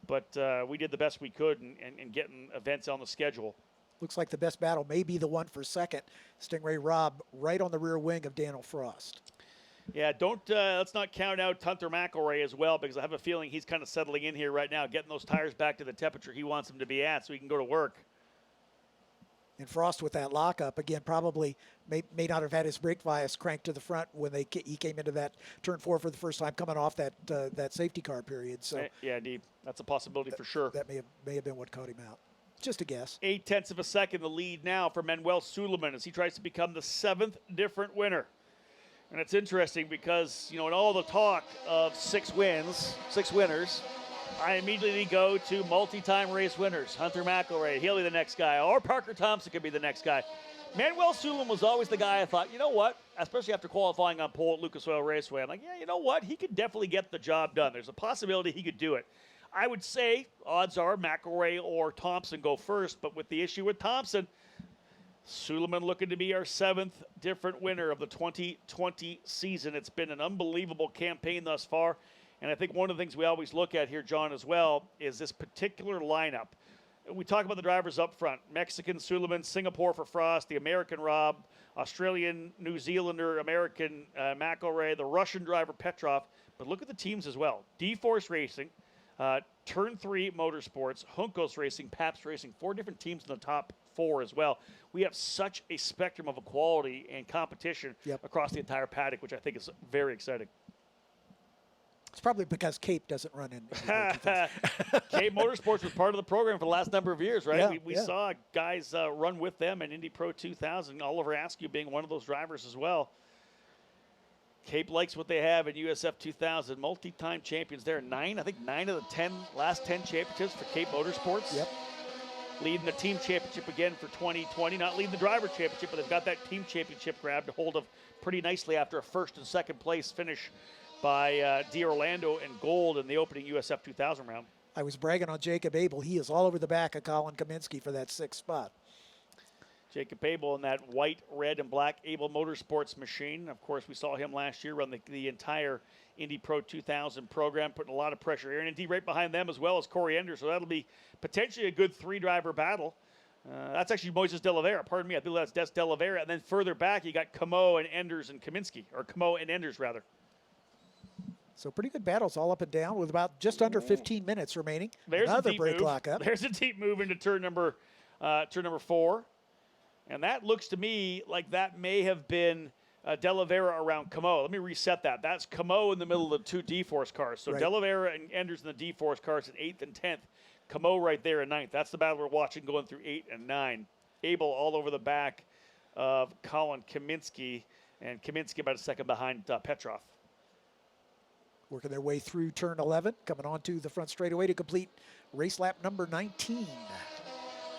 but we did the best we could in getting events on the schedule. Looks like the best battle may be the one for second. Stingray Robb right on the rear wing of Daniel Frost. Yeah, let's not count out Hunter McElroy as well, because I have a feeling he's kind of settling in here right now, getting those tires back to the temperature he wants them to be at so he can go to work. And Frost with that lockup, again, probably may not have had his brake bias cranked to the front when he came into that turn 4 for the first time, coming off that safety car period. So yeah, indeed, that's a possibility for sure. That may have been what caught him out. Just a guess. 0.8 of a second, the lead now for Manuel Suleiman as he tries to become the 7th different winner. And it's interesting because, you know, in all the talk of 6 winners, I immediately go to multi-time race winners. Hunter McElroy, he'll be the next guy, or Parker Thompson could be the next guy. Manuel Suleiman was always the guy I thought, you know what, especially after qualifying on pole at Lucas Oil Raceway, I'm like, yeah, you know what, he could definitely get the job done. There's a possibility he could do it. I would say odds are McElroy or Thompson go first, but with the issue with Thompson, Suleiman looking to be our 7th different winner of the 2020 season. It's been an unbelievable campaign thus far. And I think one of the things we always look at here, John, as well, is this particular lineup. We talk about the drivers up front. Mexican Suleiman, Singapore for Frost, the American Robb, Australian, New Zealander, American McElroy, the Russian driver Petrov. But look at the teams as well. D-Force Racing, Turn 3 Motorsports, Juncos Racing, Pabst Racing, 4 different teams in the top 4 as well. We have such a spectrum of equality and competition across the entire paddock, which I think is very exciting. It's probably because Cape doesn't run in. Cape Motorsports was part of the program for the last number of years, right? Yeah, we saw guys run with them in Indy Pro 2000, Oliver Askew being one of those drivers as well. Cape likes what they have in USF 2000. Multi-time champions there. 9 of the last 10 championships for Cape Motorsports. Yep. leading the team championship again for 2020. Not leading the driver championship, but they've got that team championship grabbed hold of pretty nicely after a first and second place finish by D'Orlando and Gold in the opening USF2000 round. I was bragging on Jacob Abel. He is all over the back of Colin Kaminsky for that 6th spot. Jacob Abel in that white, red, and black Abel Motorsports machine. Of course, we saw him last year run the entire Indy Pro 2000 program, putting a lot of pressure here. And Indy right behind them as well as Corey Enders. So that'll be potentially a good 3-driver battle. That's actually Moises De Oliveira. Pardon me, I believe that's Des De Oliveira. And then further back, you got Camo and Enders and Kaminsky, or Camo and Enders, rather. So pretty good battles all up and down with about just under 15 minutes remaining. There's another a deep break move. lockup. There's a deep move into turn number 4. And that looks to me like that may have been De Oliveira around Camo. Let me reset that. That's Camo in the middle of the 2 D-Force cars. So right. De Oliveira and Enders in the D-Force cars in 8th and 10th. Camo right there in 9th. That's the battle we're watching going through 8 and 9. Abel all over the back of Colin Kaminsky, and Kaminsky about a second behind Petrov. Working their way through turn 11, coming onto the front straightaway to complete race lap number 19.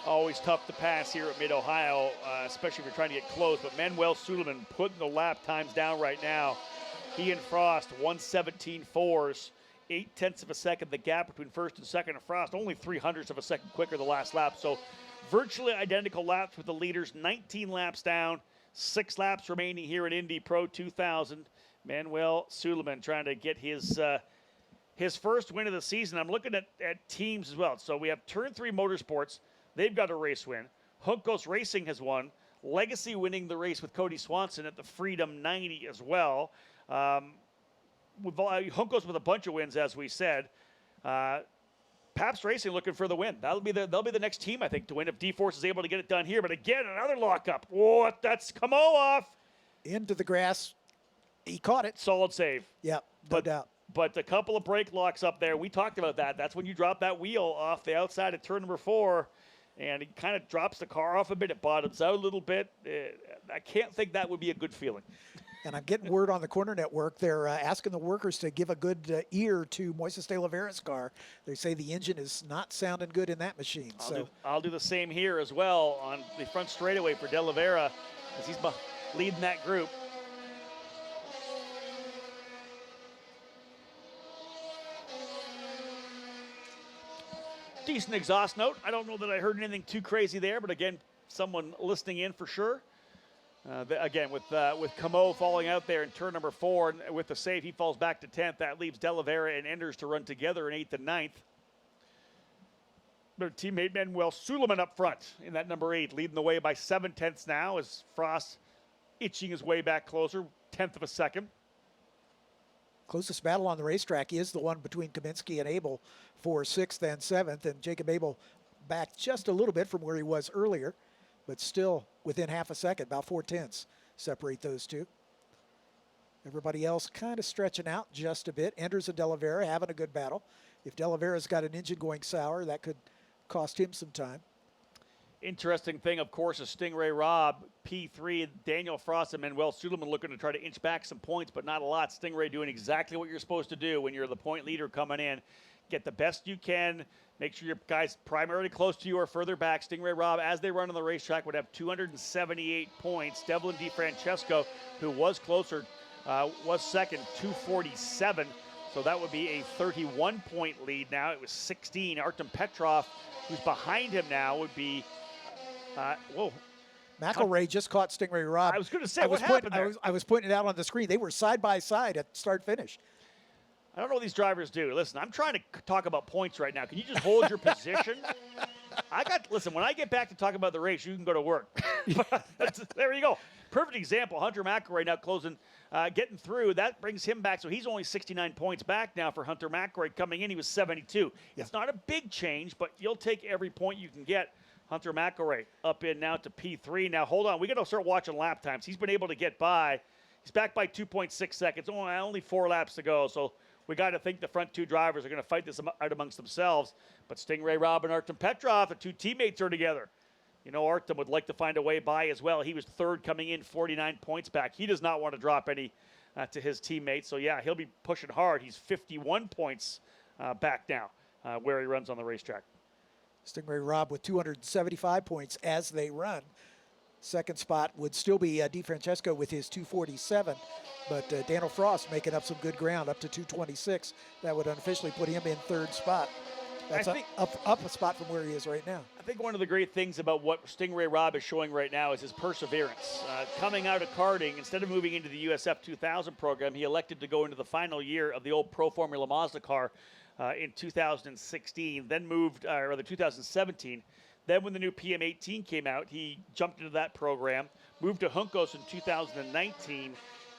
Always tough to pass here at Mid-Ohio, especially if you're trying to get close. But Manuel Suleiman putting the lap times down right now. He and Frost, 1:17.4s, 0.8 of a second. The gap between first and second, and Frost only 0.03 of a second quicker the last lap. So virtually identical laps with the leaders, 19 laps down, 6 laps remaining here at Indy Pro 2000. Manuel Suleiman trying to get his first win of the season. I'm looking at teams as well. So we have Turn 3 Motorsports. They've got a race win. Juncos Racing has won. Legacy winning the race with Cody Swanson at the Freedom 90 as well. Juncos with a bunch of wins, as we said. Pabst Racing looking for the win. They'll be the next team, I think, to win if D-Force is able to get it done here. But again, another lockup. Whoa, that's Camo off. Into the grass. He caught it. Solid save. Yeah, no doubt. But a couple of brake locks up there. We talked about that. That's when you drop that wheel off the outside of turn number 4. And he kind of drops the car off a bit. It bottoms out a little bit. I can't think that would be a good feeling. And I'm getting word on the Corner Network. They're asking the workers to give a good ear to Moises De Oliveira's car. They say the engine is not sounding good in that machine. I'll do the same here as well on the front straightaway for De Oliveira as he's leading that group. Decent exhaust note. I don't know that I heard anything too crazy there, but again, someone listening in for sure. Again, with Camo falling out there in turn number 4, and with the save, he falls back to 10th. That leaves De Oliveira and Enders to run together in 8th and 9th. Their teammate Manuel Suleiman up front in that number 8, leading the way by 7/10 now as Frost itching his way back closer, 1/10 of a second. Closest battle on the racetrack is the one between Kaminsky and Abel for 6th and 7th, and Jacob Abel back just a little bit from where he was earlier, but still within half a second, about 4/10 separate those two. Everybody else kind of stretching out just a bit. Enders and De Oliveira having a good battle. If De Oliveira's got an engine going sour, that could cost him some time. Interesting thing, of course, is Stingray Robb, P3, Daniel Frost and Manuel Suleiman looking to try to inch back some points, but not a lot. Stingray doing exactly what you're supposed to do when you're the point leader coming in. Get the best you can. Make sure your guys primarily close to you or further back. Stingray Robb, as they run on the racetrack, would have 278 points. Devlin DiFrancesco, who was closer, was second, 247. So that would be a 31-point lead now. It was 16. Artem Petrov, who's behind him now, would be McElray just caught Stingray Robb. I was going to say, what happened there? I was pointing it out on the screen. They were side by side at start-finish. I don't know what these drivers do. Listen, I'm trying to talk about points right now. Can you just hold your position? Listen, when I get back to talking about the race, you can go to work. There you go. Perfect example. Hunter McElroy now closing, getting through. That brings him back. So he's only 69 points back now for Hunter McElroy. Coming in, he was 72. Yeah. It's not a big change, but you'll take every point you can get. Hunter McElroy up in now to P3. Now, hold on. We got to start watching lap times. He's been able to get by. He's back by 2.6 seconds. Only 4 laps to go. So we got to think the front 2 drivers are going to fight this out amongst themselves. But Stingray Robb and Artem Petrov, the 2 teammates, are together. You know, Artem would like to find a way by as well. He was 3rd coming in, 49 points back. He does not want to drop any to his teammates. So, yeah, he'll be pushing hard. He's 51 points back now where he runs on the racetrack. Stingray Robb with 275 points as they run. Second spot would still be DeFrancesco with his 247, but Daniel Frost making up some good ground up to 226. That would unofficially put him in third spot. That's up a spot from where he is right now. I think one of the great things about what Stingray Robb is showing right now is his perseverance. Coming out of karting, instead of moving into the USF2000 program, he elected to go into the final year of the old Pro Formula Mazda car in 2016, then moved, or rather 2017. Then when the new PM18 came out, he jumped into that program, moved to Juncos in 2019,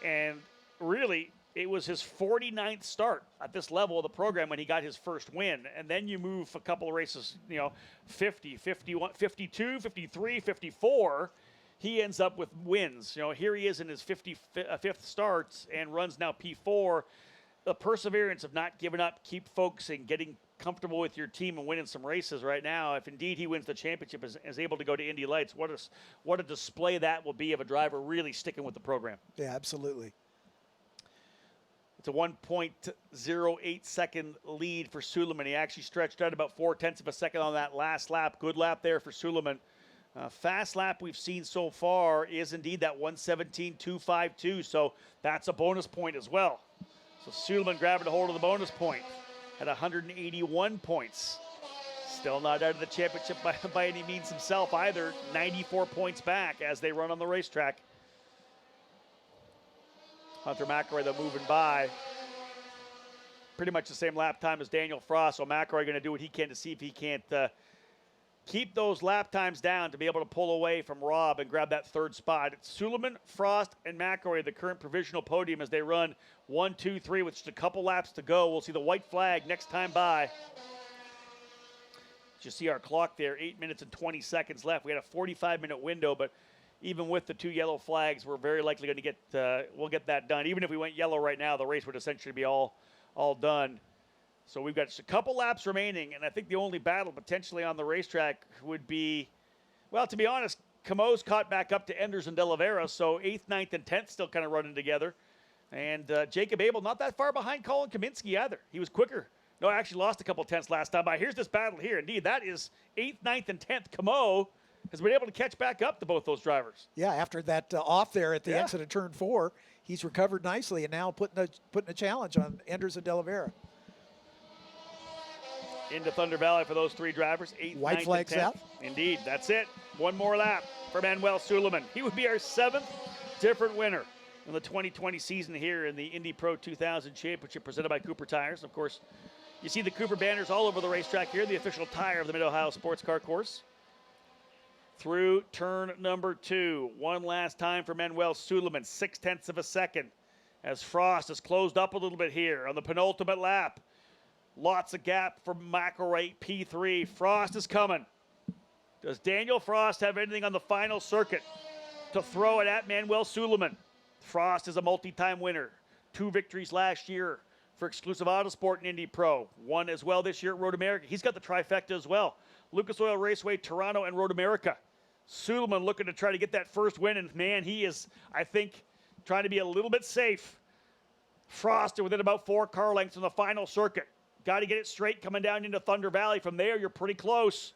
and really it was his 49th start at this level of the program when he got his first win. And then you move a couple of races, 50, 51, 52, 53, 54. He ends up with wins. Here he is in his 55th starts and runs now P4. The perseverance of not giving up, keep focusing, getting comfortable with your team and winning some races right now. If indeed he wins the championship, is able to go to Indy Lights, what a display that will be of a driver really sticking with the program. Yeah, absolutely. It's a 1.08 second lead for Suleiman. He actually stretched out about 0.4 of a second on that last lap. Good lap there for Suleiman. Fast lap we've seen so far is indeed that 1:17.252, so that's a bonus point as well. So Suleiman grabbing a hold of the bonus point at 181 points. Still not out of the championship by any means himself either. 94 points back as they run on the racetrack. Hunter McElroy, though, moving by. Pretty much the same lap time as Daniel Frost, so McElroy going to do what he can to see if he can't keep those lap times down to be able to pull away from Robb and grab that third spot. It's Suleiman, Frost, and McElroy, the current provisional podium as they run 1, 2, 3 with just a couple laps to go. We'll see the white flag next time by. You see our clock there, 8 minutes and 20 seconds left. We had a 45-minute window, but even with the two yellow flags, we're very likely going to get, we'll get that done. Even if we went yellow right now, the race would essentially be all done. So we've got just a couple laps remaining, and I think the only battle potentially on the racetrack would be, well, to be honest, Camo's caught back up to Enders and De La Vera, so 8th, 9th, and 10th still kind of running together. And Jacob Abel not that far behind Colin Kaminsky either. He was quicker. No, I actually lost a couple tenths last time by. Here's this battle here. Indeed, that is 8th, 9th, and 10th. Camo has been able to catch back up to both those drivers. Yeah, after that off there at the exit of turn 4, he's recovered nicely and now putting a challenge on Enders and De La Vera. Into Thunder Valley for those three drivers. 8th, white 9th, flags and 10th. out. Indeed, that's it. One more lap for Manuel Suleiman. He would be our 7th different winner in the 2020 season here in the Indy Pro 2000 Championship presented by Cooper Tires. Of course, you see the Cooper banners all over the racetrack here, the official tire of the Mid-Ohio Sports Car Course. Through turn number 2. One last time for Manuel Suleiman, 0.6 of a second as Frost has closed up a little bit here on the penultimate lap. Lots of gap for McElroy, P3. Frost is coming. Does Daniel Frost have anything on the final circuit to throw it at Manuel Suleiman? Frost is a multi-time winner. 2 victories last year for Exclusive Autosport and Indy Pro. 1 as well this year at Road America. He's got the trifecta as well. Lucas Oil Raceway, Toronto, and Road America. Suleiman looking to try to get that first win, and man, he is, I think, trying to be a little bit safe. Frost within about 4 car lengths on the final circuit. Got to get it straight coming down into Thunder Valley. From there, you're pretty close.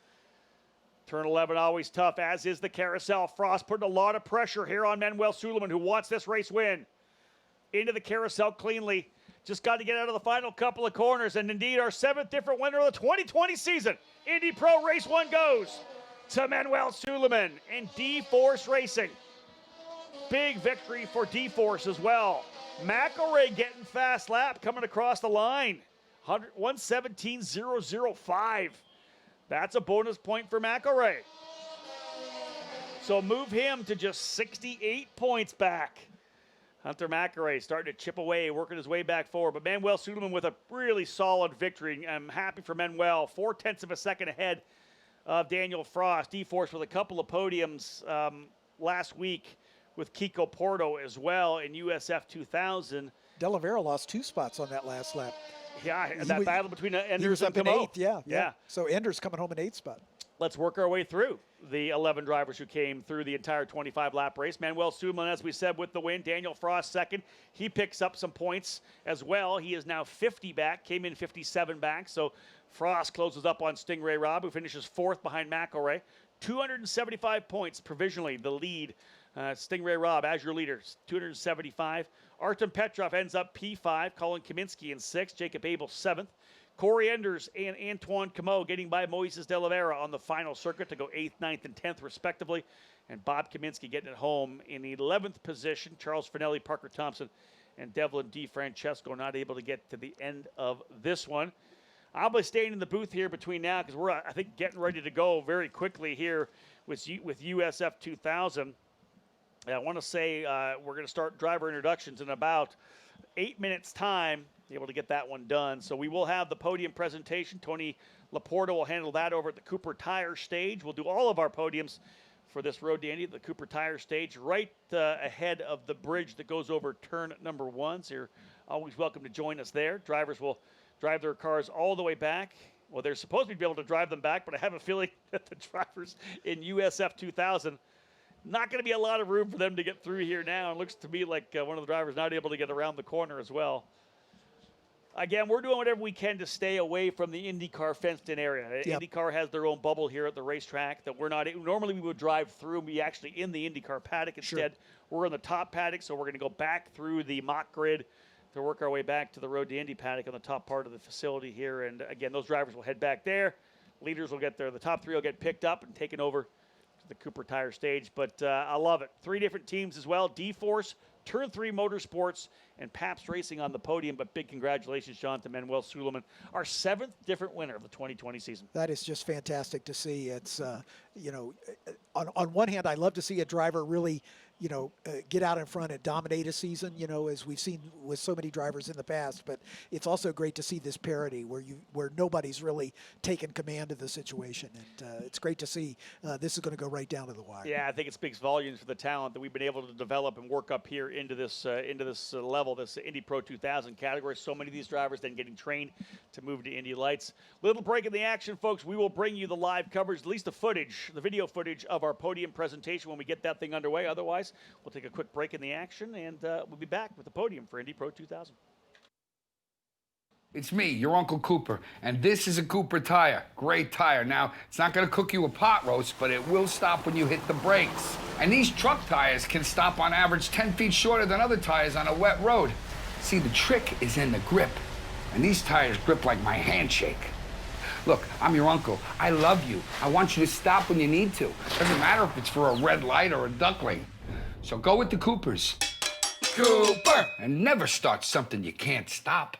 Turn 11 always tough, as is the carousel. Frost putting a lot of pressure here on Manuel Suleiman, who wants this race win. Into the carousel cleanly. Just got to get out of the final couple of corners. And indeed, our 7th different winner of the 2020 season. Indy Pro Race 1 goes to Manuel Suleiman in D-Force Racing. Big victory for D-Force as well. McElroy getting fast lap coming across the line. 1:17.005. That's a bonus point for McElroy. So move him to just 68 points back. Hunter McElroy starting to chip away, working his way back forward. But Manuel Suleiman with a really solid victory. I'm happy for Manuel. 0.4 of a second ahead of Daniel Frost. D-Force with a couple of podiums last week with Kiko Porto as well in USF2000. De La Vera lost 2 spots on that last lap. Yeah, that battle between Enders and Camo. Camo. Yeah. So Enders coming home in 8th spot. Let's work our way through the 11 drivers who came through the entire 25-lap race. Manuel Suleiman, as we said, with the win. Daniel Frost second. He picks up some points as well. He is now 50 back, came in 57 back. So Frost closes up on Stingray Robb, who finishes fourth behind McElray. 275 points provisionally, the lead. Stingray Robb as your leader, 275. Artem Petrov ends up P5. Colin Kaminsky in 6th. Jacob Abel 7th. Corey Enders and Antoine Camo getting by Moises De Oliveira on the final circuit to go 8th, 9th, and 10th, respectively. And Bob Kaminsky getting it home in the 11th position. Charles Finnell, Parker Thompson, and Devlin DiFrancesco not able to get to the end of this one. I'll be staying in the booth here between now because we're, I think, getting ready to go very quickly here with USF2000. I want to say we're going to start driver introductions in about 8 minutes' time, be able to get that one done. So we will have the podium presentation. Tony Laporta will handle that over at the Cooper Tire stage. We'll do all of our podiums for this Road to Indy, the Cooper Tire stage, right ahead of the bridge that goes over turn number 1. So you're always welcome to join us there. Drivers will drive their cars all the way back. Well, they're supposed to be able to drive them back, but I have a feeling that the drivers in USF2000, not going to be a lot of room for them to get through here now. It looks to me like one of the drivers not able to get around the corner as well. Again, we're doing whatever we can to stay away from the IndyCar fenced-in area. Yep. IndyCar has their own bubble here at the racetrack that we're not. Normally, we would drive through and be actually in the IndyCar paddock. Instead, we're in the top paddock, so we're going to go back through the mock grid to work our way back to the Road to Indy paddock on the top part of the facility here. And again, those drivers will head back there. Leaders will get there. The top three will get picked up and taken over to the Cooper Tire stage. But I love it. 3 different teams as well. D-Force, Turn 3 Motorsports, and Pabst Racing on the podium. But big congratulations, John, to Manuel Suleiman, our 7th different winner of the 2020 season. That is just fantastic to see. It's, you know, on one hand, I love to see a driver really, you know, get out in front and dominate a season, you know, as we've seen with so many drivers in the past. But it's also great to see this parity where nobody's really taken command of the situation. And it's great to see this is going to go right down to the wire. Yeah, I think it speaks volumes for the talent that we've been able to develop and work up here into this level, this Indy Pro 2000 category. So many of these drivers then getting trained to move to Indy Lights. Little break in the action, folks. We will bring you the live coverage, at least the footage, the video footage of our podium presentation when we get that thing underway. Otherwise, we'll take a quick break in the action, and we'll be back with the podium for Indy Pro 2000. It's me, your Uncle Cooper, and this is a Cooper tire. Great tire. Now, it's not going to cook you a pot roast, but it will stop when you hit the brakes. And these truck tires can stop on average 10 feet shorter than other tires on a wet road. See, the trick is in the grip, and these tires grip like my handshake. Look, I'm your uncle. I love you. I want you to stop when you need to. Doesn't matter if it's for a red light or a duckling. So go with the Coopers. Cooper! And never start something you can't stop.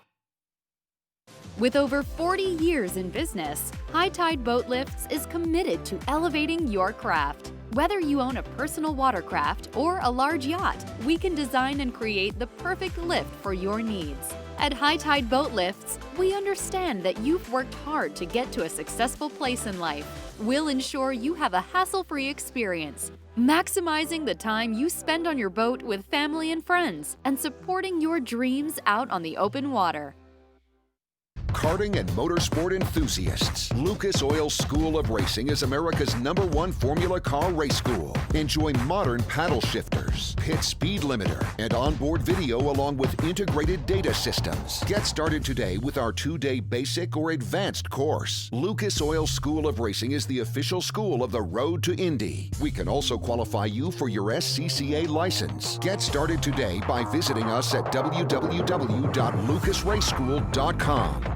With over 40 years in business, High Tide Boat Lifts is committed to elevating your craft. Whether you own a personal watercraft or a large yacht, we can design and create the perfect lift for your needs. At High Tide Boat Lifts, we understand that you've worked hard to get to a successful place in life. We'll ensure you have a hassle-free experience, maximizing the time you spend on your boat with family and friends, and supporting your dreams out on the open water. Karting and motorsport enthusiasts, Lucas Oil School of Racing is America's #1 Formula Car race school. Enjoy modern paddle shifters, pit speed limiter, and onboard video along with integrated data systems. Get started today with our 2-day basic or advanced course. Lucas Oil School of Racing is the official school of the Road to Indy. We can also qualify you for your SCCA license. Get started today by visiting us at www.lucasraceschool.com.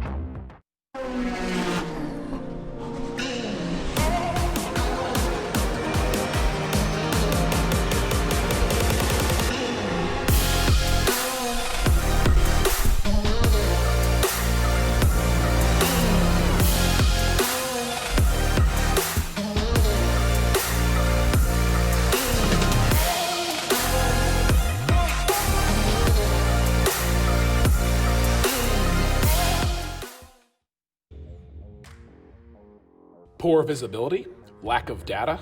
Poor visibility, lack of data,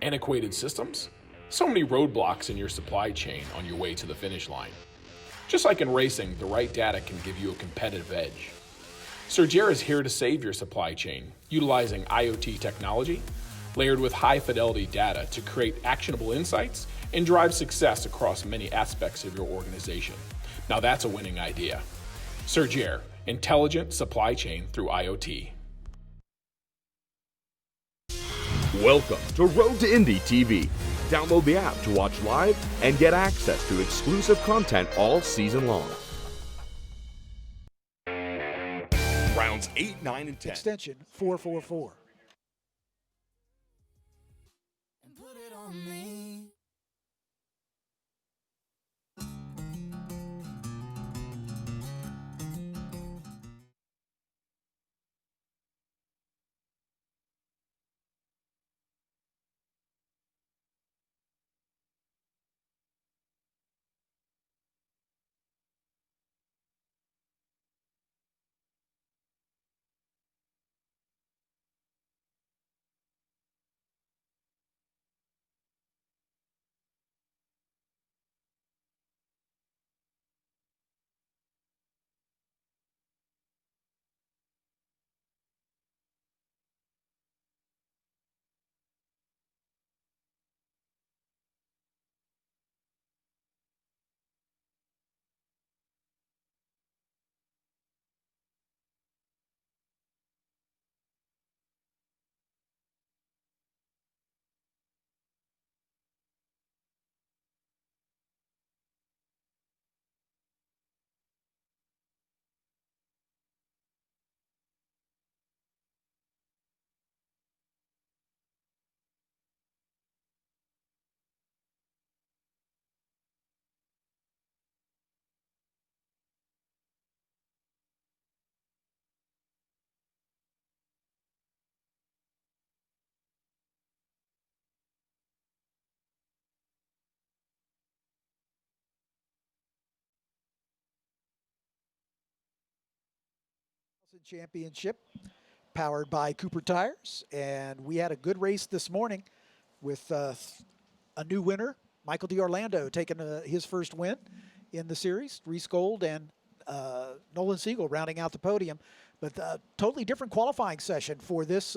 antiquated systems, so many roadblocks in your supply chain on your way to the finish line. Just like in racing, the right data can give you a competitive edge. Sergere is here to save your supply chain, utilizing IoT technology, layered with high-fidelity data to create actionable insights and drive success across many aspects of your organization. Now that's a winning idea. Sergere, intelligent supply chain through IoT. Welcome to Road to Indy TV. Download the app to watch live and get access to exclusive content all season long. Rounds 8, 9, and 10. Extension 444. Put it on me. Championship powered by Cooper Tires, and we had a good race this morning with a new winner, Michael D'Orlando, taking his first win in the series. Reese Gold and Nolan Siegel rounding out the podium, but totally different qualifying session for this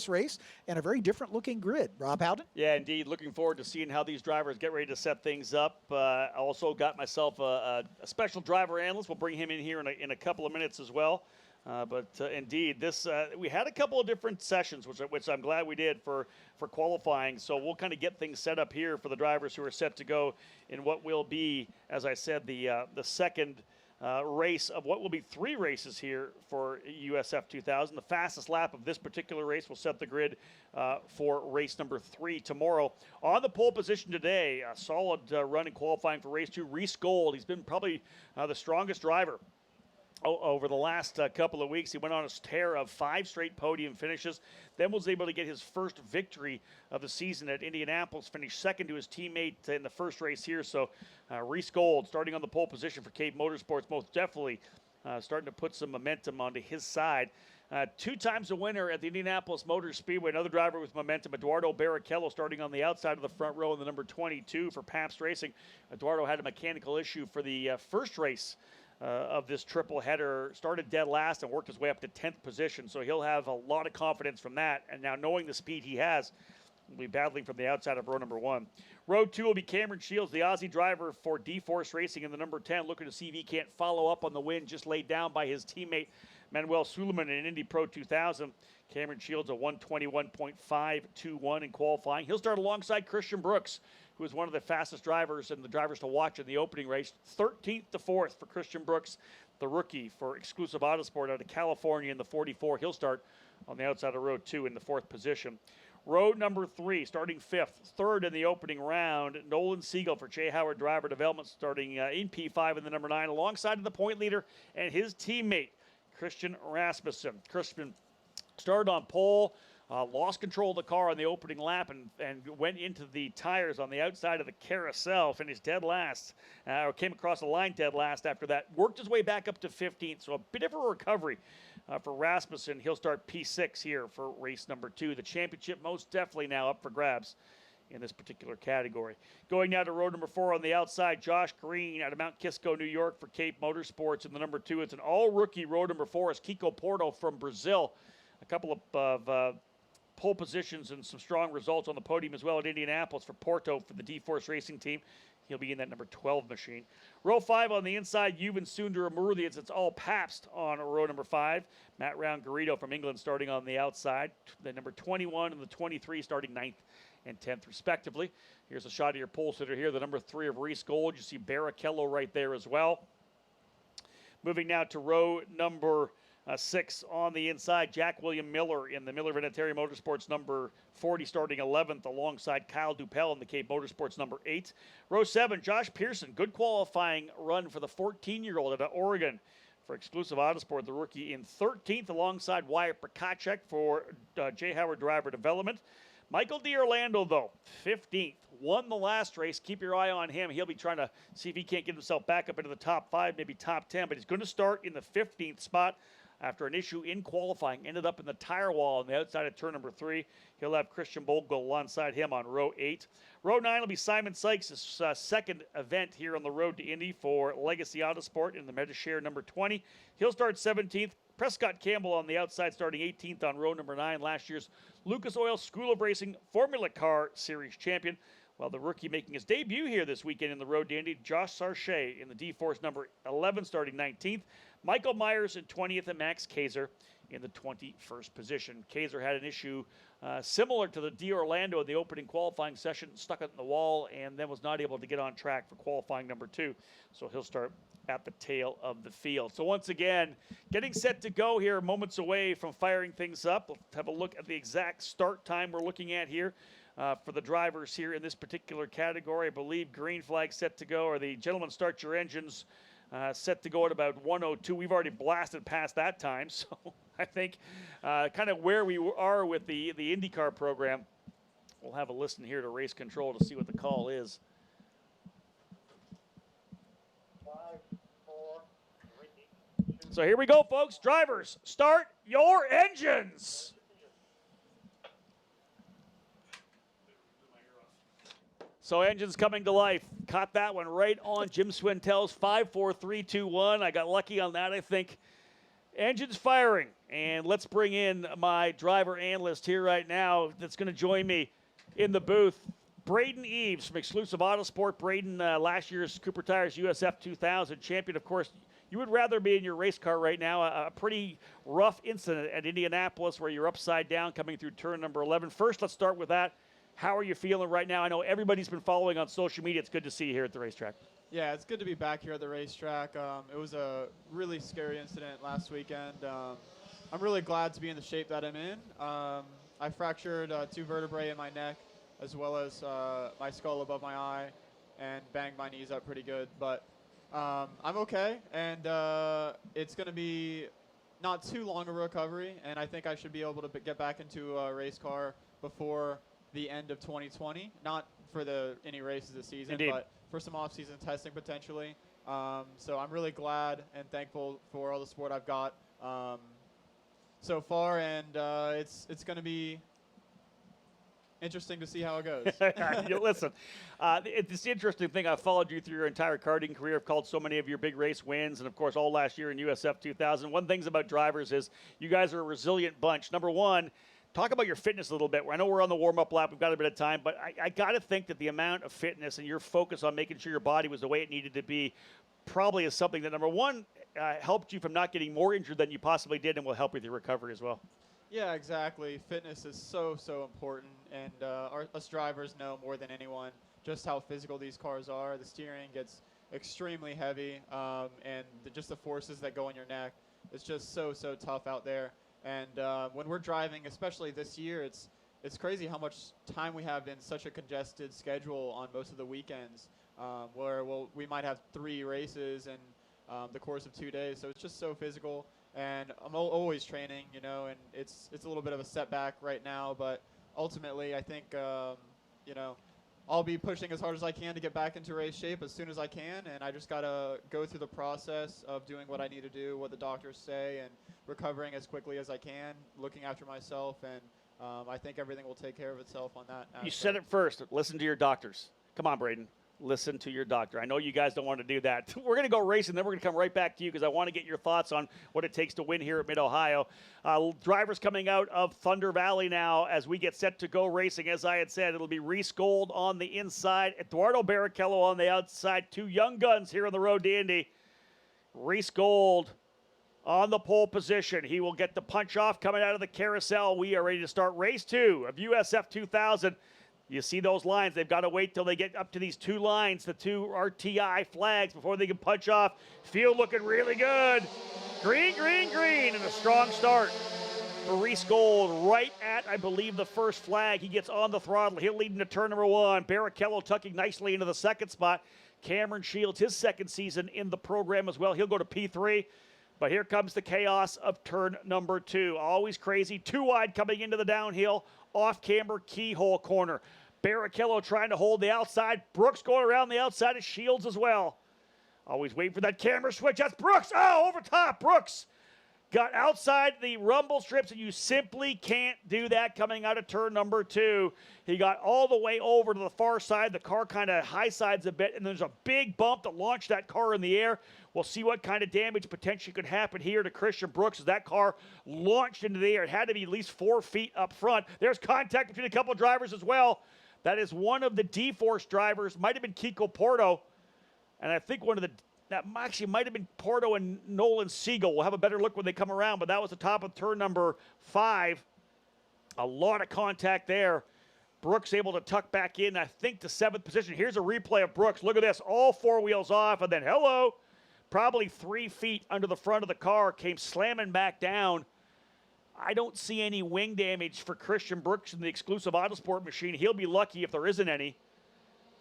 race, and a very different looking grid. Rob Howden? Yeah, indeed. Looking forward to seeing how these drivers get ready to set things up. I also got myself a special driver analyst. We'll bring him in here in a couple of minutes as well. But indeed, this we had a couple of different sessions, which I'm glad we did for qualifying. So we'll kind of get things set up here for the drivers who are set to go in what will be, as I said, the second race of what will be 3 races here for USF2000. The fastest lap of this particular race will set the grid for race number 3 tomorrow. On the pole position today, a solid run in qualifying for race 2. Reese Gold, he's been probably the strongest driver over the last couple of weeks. He went on a tear of 5 straight podium finishes, then was able to get his first victory of the season at Indianapolis, finished second to his teammate in the first race here. So Reese Gold starting on the pole position for Cape Motorsports, most definitely starting to put some momentum onto his side. 2 times a winner at the Indianapolis Motor Speedway. Another driver with momentum, Eduardo Barrichello, starting on the outside of the front row in the number 22 for Pabst Racing. Eduardo had a mechanical issue for the first race of this triple header, started dead last and worked his way up to 10th position. So he'll have a lot of confidence from that. And now knowing the speed he has, will be battling from the outside of row number 1. Row 2 will be Cameron Shields, the Aussie driver for D-Force Racing in the number 10, looking to see if he can't follow up on the win just laid down by his teammate Manuel Suleiman in Indy Pro 2000. Cameron Shields a 121.521 in qualifying. He'll start alongside Christian Brooks, who is one of the fastest drivers and the drivers to watch in the opening race. 13th to 4th for Christian Brooks, the rookie for Exclusive Autosport out of California in the 44. He'll start on the outside of row 2 in the 4th position. Row number 3, starting 5th, 3rd in the opening round, Nolan Siegel for Jay Howard Driver Development, starting in P5 in the number 9, alongside of the point leader and his teammate, Christian Rasmussen. Christian started on pole, lost control of the car on the opening lap and went into the tires on the outside of the carousel, finished dead last, or came across the line dead last after that, worked his way back up to 15th, so a bit of a recovery for Rasmussen. He'll start P6 here for race number 2. The championship most definitely now up for grabs in this particular category. Going now to row number 4 on the outside, Josh Green out of Mount Kisco, New York for Cape Motorsports in the number 2. It's an all-rookie row number 4 is Kiko Porto from Brazil. A couple of pole positions and some strong results on the podium as well at Indianapolis for Porto for the D-Force Racing team. He'll be in that number 12 machine. Row 5 on the inside, Yuvan Sundar Amurthy. It's all Pabst on row number 5. Matt Round-Garrido from England starting on the outside. The number 21 and the 23 starting 9th and 10th respectively. Here's a shot of your pole sitter here, the number 3 of Reese Gold. You see Barrichello right there as well. Moving now to row number 6 on the inside, Jack William Miller in the Miller Vinatieri Motorsports number 40 starting 11th alongside Kyle Dupel in the Cape Motorsports number 8. Row 7, Josh Pearson, good qualifying run for the 14-year-old out of Oregon. For Exclusive Autosport, the rookie in 13th alongside Wyatt Prokacek for J. Howard Driver Development. Michael D'Orlando, though, 15th, won the last race. Keep your eye on him. He'll be trying to see if he can't get himself back up into the top 5, maybe top 10, but he's going to start in the 15th spot after an issue in qualifying. Ended up in the tire wall on the outside of turn number 3. He'll have Christian Bogle alongside him on row 8. Row 9 will be Simon Sykes' second event here on the road to Indy for Legacy Autosport in the Medi-Share number 20. He'll start 17th. Prescott Campbell on the outside starting 18th on row number 9, last year's Lucas Oil School of Racing Formula Car Series champion. While the rookie making his debut here this weekend in the road to Indy, Josh Sarche in the D-Force number 11 starting 19th. Michael Myers in 20th and Max Kaiser in the 21st position. Kaiser had an issue similar to the D'Orlando in the opening qualifying session, stuck it in the wall, and then was not able to get on track for qualifying number 2. So he'll start at the tail of the field. So once again, getting set to go here, moments away from firing things up. We'll have a look at the exact start time we're looking at here for the drivers here in this particular category. I believe green flag set to go, or the gentlemen start your engines set to go at about 1:02. We've already blasted past that time, so I think kind of where we are with the IndyCar program, we'll have a listen here to race control to see what the call is. 5, 4, 3, 2. So here we go, folks. Drivers, start your engines. So engines coming to life. Caught that one right on Jim Swintel's 5, 4, 3, 2, 1. I got lucky on that, I think. Engines firing. And let's bring in my driver analyst here right now that's going to join me in the booth. Braden Eves from Exclusive Autosport. Braden, last year's Cooper Tires USF2000 champion. Of course, you would rather be in your race car right now. A pretty rough incident at Indianapolis where you're upside down coming through turn number 11. First, let's start with that. How are you feeling right now? I know everybody's been following on social media. It's good to see you here at the racetrack. Yeah, it's good to be back here at the racetrack. It was a really scary incident last weekend. I'm really glad to be in the shape that I'm in. I fractured 2 vertebrae in my neck, as well as my skull above my eye, and banged my knees up pretty good. But I'm okay, and it's going to be not too long a recovery, and I think I should be able to get back into a race car before the end of 2020, not for any races this season, Indeed, but for some off-season testing potentially. So I'm really glad and thankful for all the support I've got so far, and it's going to be interesting to see how it goes. Listen, it's the interesting thing. I've followed you through your entire karting career. I've called so many of your big race wins, and of course, all last year in USF2000. One thing about drivers is you guys are a resilient bunch. Number one, talk about your fitness a little bit. I know we're on the warm-up lap. We've got a bit of time, but I got to think that the amount of fitness and your focus on making sure your body was the way it needed to be probably is something that, number one, helped you from not getting more injured than you possibly did and will help with your recovery as well. Yeah, exactly. Fitness is so important, and us drivers know more than anyone just how physical these cars are. The steering gets extremely heavy, and just the forces that go in your neck, it's just so tough out there. And when we're driving, especially this year, it's crazy how much time we have in such a congested schedule on most of the weekends, where we might have 3 races in the course of 2 days. So it's just so physical, and I'm always training, you know, and it's a little bit of a setback right now, but ultimately I think, you know, I'll be pushing as hard as I can to get back into race shape as soon as I can, and I just got to go through the process of doing what I need to do, what the doctors say, and recovering as quickly as I can, looking after myself, and I think everything will take care of itself on that aspect. You said it first. Listen to your doctors. Come on, Braden. Listen to your doctor. I know you guys don't want to do that. We're going to go racing, then we're going to come right back to you because I want to get your thoughts on what it takes to win here at Mid-Ohio. Drivers coming out of Thunder Valley now as we get set to go racing. As I had said, it'll be Reese Gold on the inside, Eduardo Barrichello on the outside. Two young guns here on the road to Indy. Reese Gold on the pole position. He will get the punch off coming out of the carousel. We are ready to start race 2 of USF2000. You see those lines. They've got to wait till they get up to these 2 lines, the 2 RTI flags, before they can punch off. Field looking really good. Green, green, green, and a strong start for Reese Gold right at, I believe, the first flag. He gets on the throttle. He'll lead into turn number 1. Barrichello tucking nicely into the second spot. Cameron Shields, his second season in the program as well. He'll go to P3. But here comes the chaos of turn number 2. Always crazy. 2 wide coming into the downhill. Off-camber keyhole corner. Barrichello trying to hold the outside. Brooks going around the outside of Shields as well. Always waiting for that camera switch. That's Brooks. Oh, over top. Brooks got outside the rumble strips, and you simply can't do that coming out of turn number 2. He got all the way over to the far side. The car kind of high sides a bit, and there's a big bump that launched that car in the air. We'll see what kind of damage potentially could happen here to Christian Brooks as that car launched into the air. It had to be at least 4 feet up front. There's contact between a couple drivers as well. That is one of the D-Force drivers. Might have been Kiko Porto. And I think that actually might have been Porto and Nolan Siegel. We'll have a better look when they come around, but that was the top of turn number 5. A lot of contact there. Brooks able to tuck back in, I think, to 7th position. Here's a replay of Brooks. Look at this. All 4 wheels off, and then, hello, probably 3 feet under the front of the car, came slamming back down. I don't see any wing damage for Christian Brooks in the exclusive Autosport machine. He'll be lucky if there isn't any.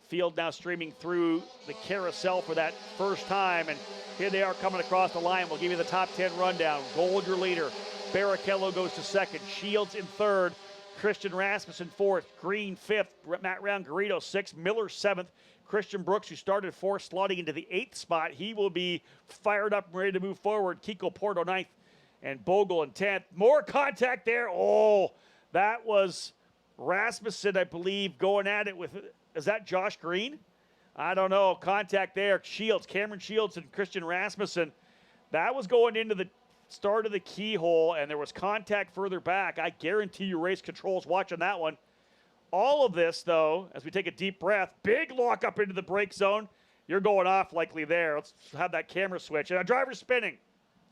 Field now streaming through the carousel for that first time, and here they are coming across the line. We'll give you the top 10 rundown. Gold, your leader. Barrichello goes to 2nd. Shields in 3rd. Christian Rasmussen 4th. Green 5th. Matt Rangarito 6th. Miller 7th. Christian Brooks, who started 4th, slotting into the 8th spot. He will be fired up and ready to move forward. Kiko Porto 9th. And Bogle in 10th. More contact there. Oh, that was Rasmussen, I believe, going at it with, is that Josh Green? I don't know. Contact there. Shields, Cameron Shields and Christian Rasmussen. That was going into the start of the keyhole, and there was contact further back. I guarantee you race control's watching that one. All of this, though, as we take a deep breath, big lock up into the brake zone. You're going off likely there. Let's have that camera switch. And our driver's spinning.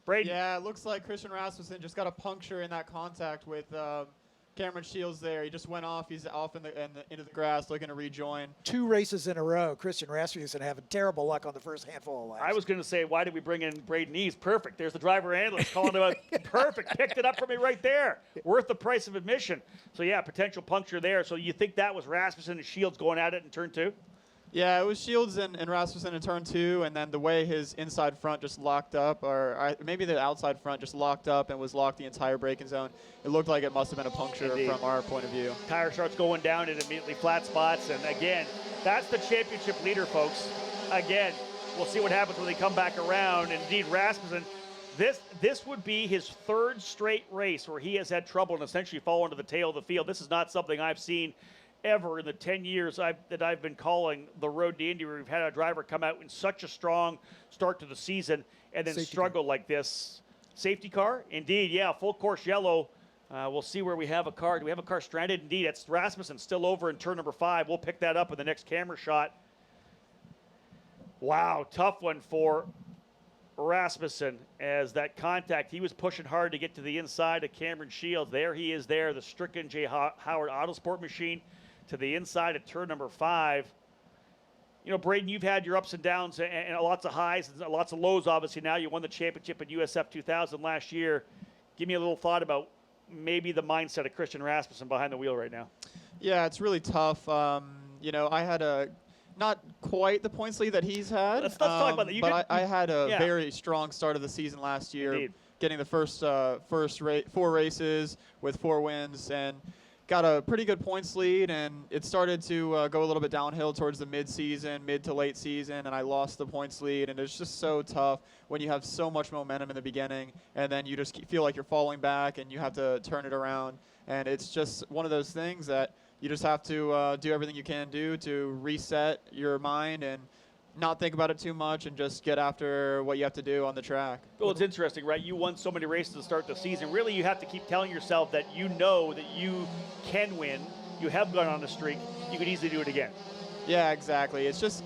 Braden. Yeah, it looks like Christian Rasmussen just got a puncture in that contact with Cameron Shields there. He just went off. He's off into the grass looking to rejoin. 2 races in a row. Christian Rasmussen having terrible luck on the first handful of laps. I was going to say, why did we bring in Braden Eves? Perfect. There's the driver analyst calling him out. Perfect. Picked it up for me right there. Worth the price of admission. So, yeah, potential puncture there. So you think that was Rasmussen and Shields going at it in turn 2? Yeah, it was Shields and Rasmussen in turn 2, and then the way his inside front just locked up, or maybe the outside front just locked up and was locked the entire braking zone. It looked like it must have been a puncture from our point of view. Tire starts going down in immediately flat spots, and again, that's the championship leader, folks. Again, we'll see what happens when they come back around. Indeed, Rasmussen, this would be his 3rd straight race where he has had trouble and essentially fallen to the tail of the field. This is not something I've seen ever in the 10 years that I've been calling the road to Indy, where we've had a driver come out in such a strong start to the season and then struggle like this. Safety car? Indeed, yeah, full course yellow. We'll see where we have a car. Do we have a car stranded? Indeed, it's Rasmussen still over in turn number 5. We'll pick that up in the next camera shot. Wow, tough one for Rasmussen as that contact. He was pushing hard to get to the inside of Cameron Shields. There he is there, the Stricken J. Howard Autosport machine to the inside of turn number 5. You know, Braden, you've had your ups and downs and lots of highs and lots of lows, obviously. Now you won the championship at USF2000 last year. Give me a little thought about maybe the mindset of Christian Rasmussen behind the wheel right now. Yeah, it's really tough. You know, I had not quite the points lead that he's had. Let's talk about that. But I had a very strong start of the season last year. Indeed. Getting the first 4 races with 4 wins, and got a pretty good points lead, and it started to go a little bit downhill towards the mid to late season, and I lost the points lead, and it's just so tough when you have so much momentum in the beginning, and then you just feel like you're falling back, and you have to turn it around, and it's just one of those things that you just have to do everything you can do to reset your mind and not think about it too much and just get after what you have to do on the track. Well, it's interesting, right? You won so many races to start the season. Really, you have to keep telling yourself that you know that you can win. You have gone on a streak. You could easily do it again. Yeah, exactly. It's just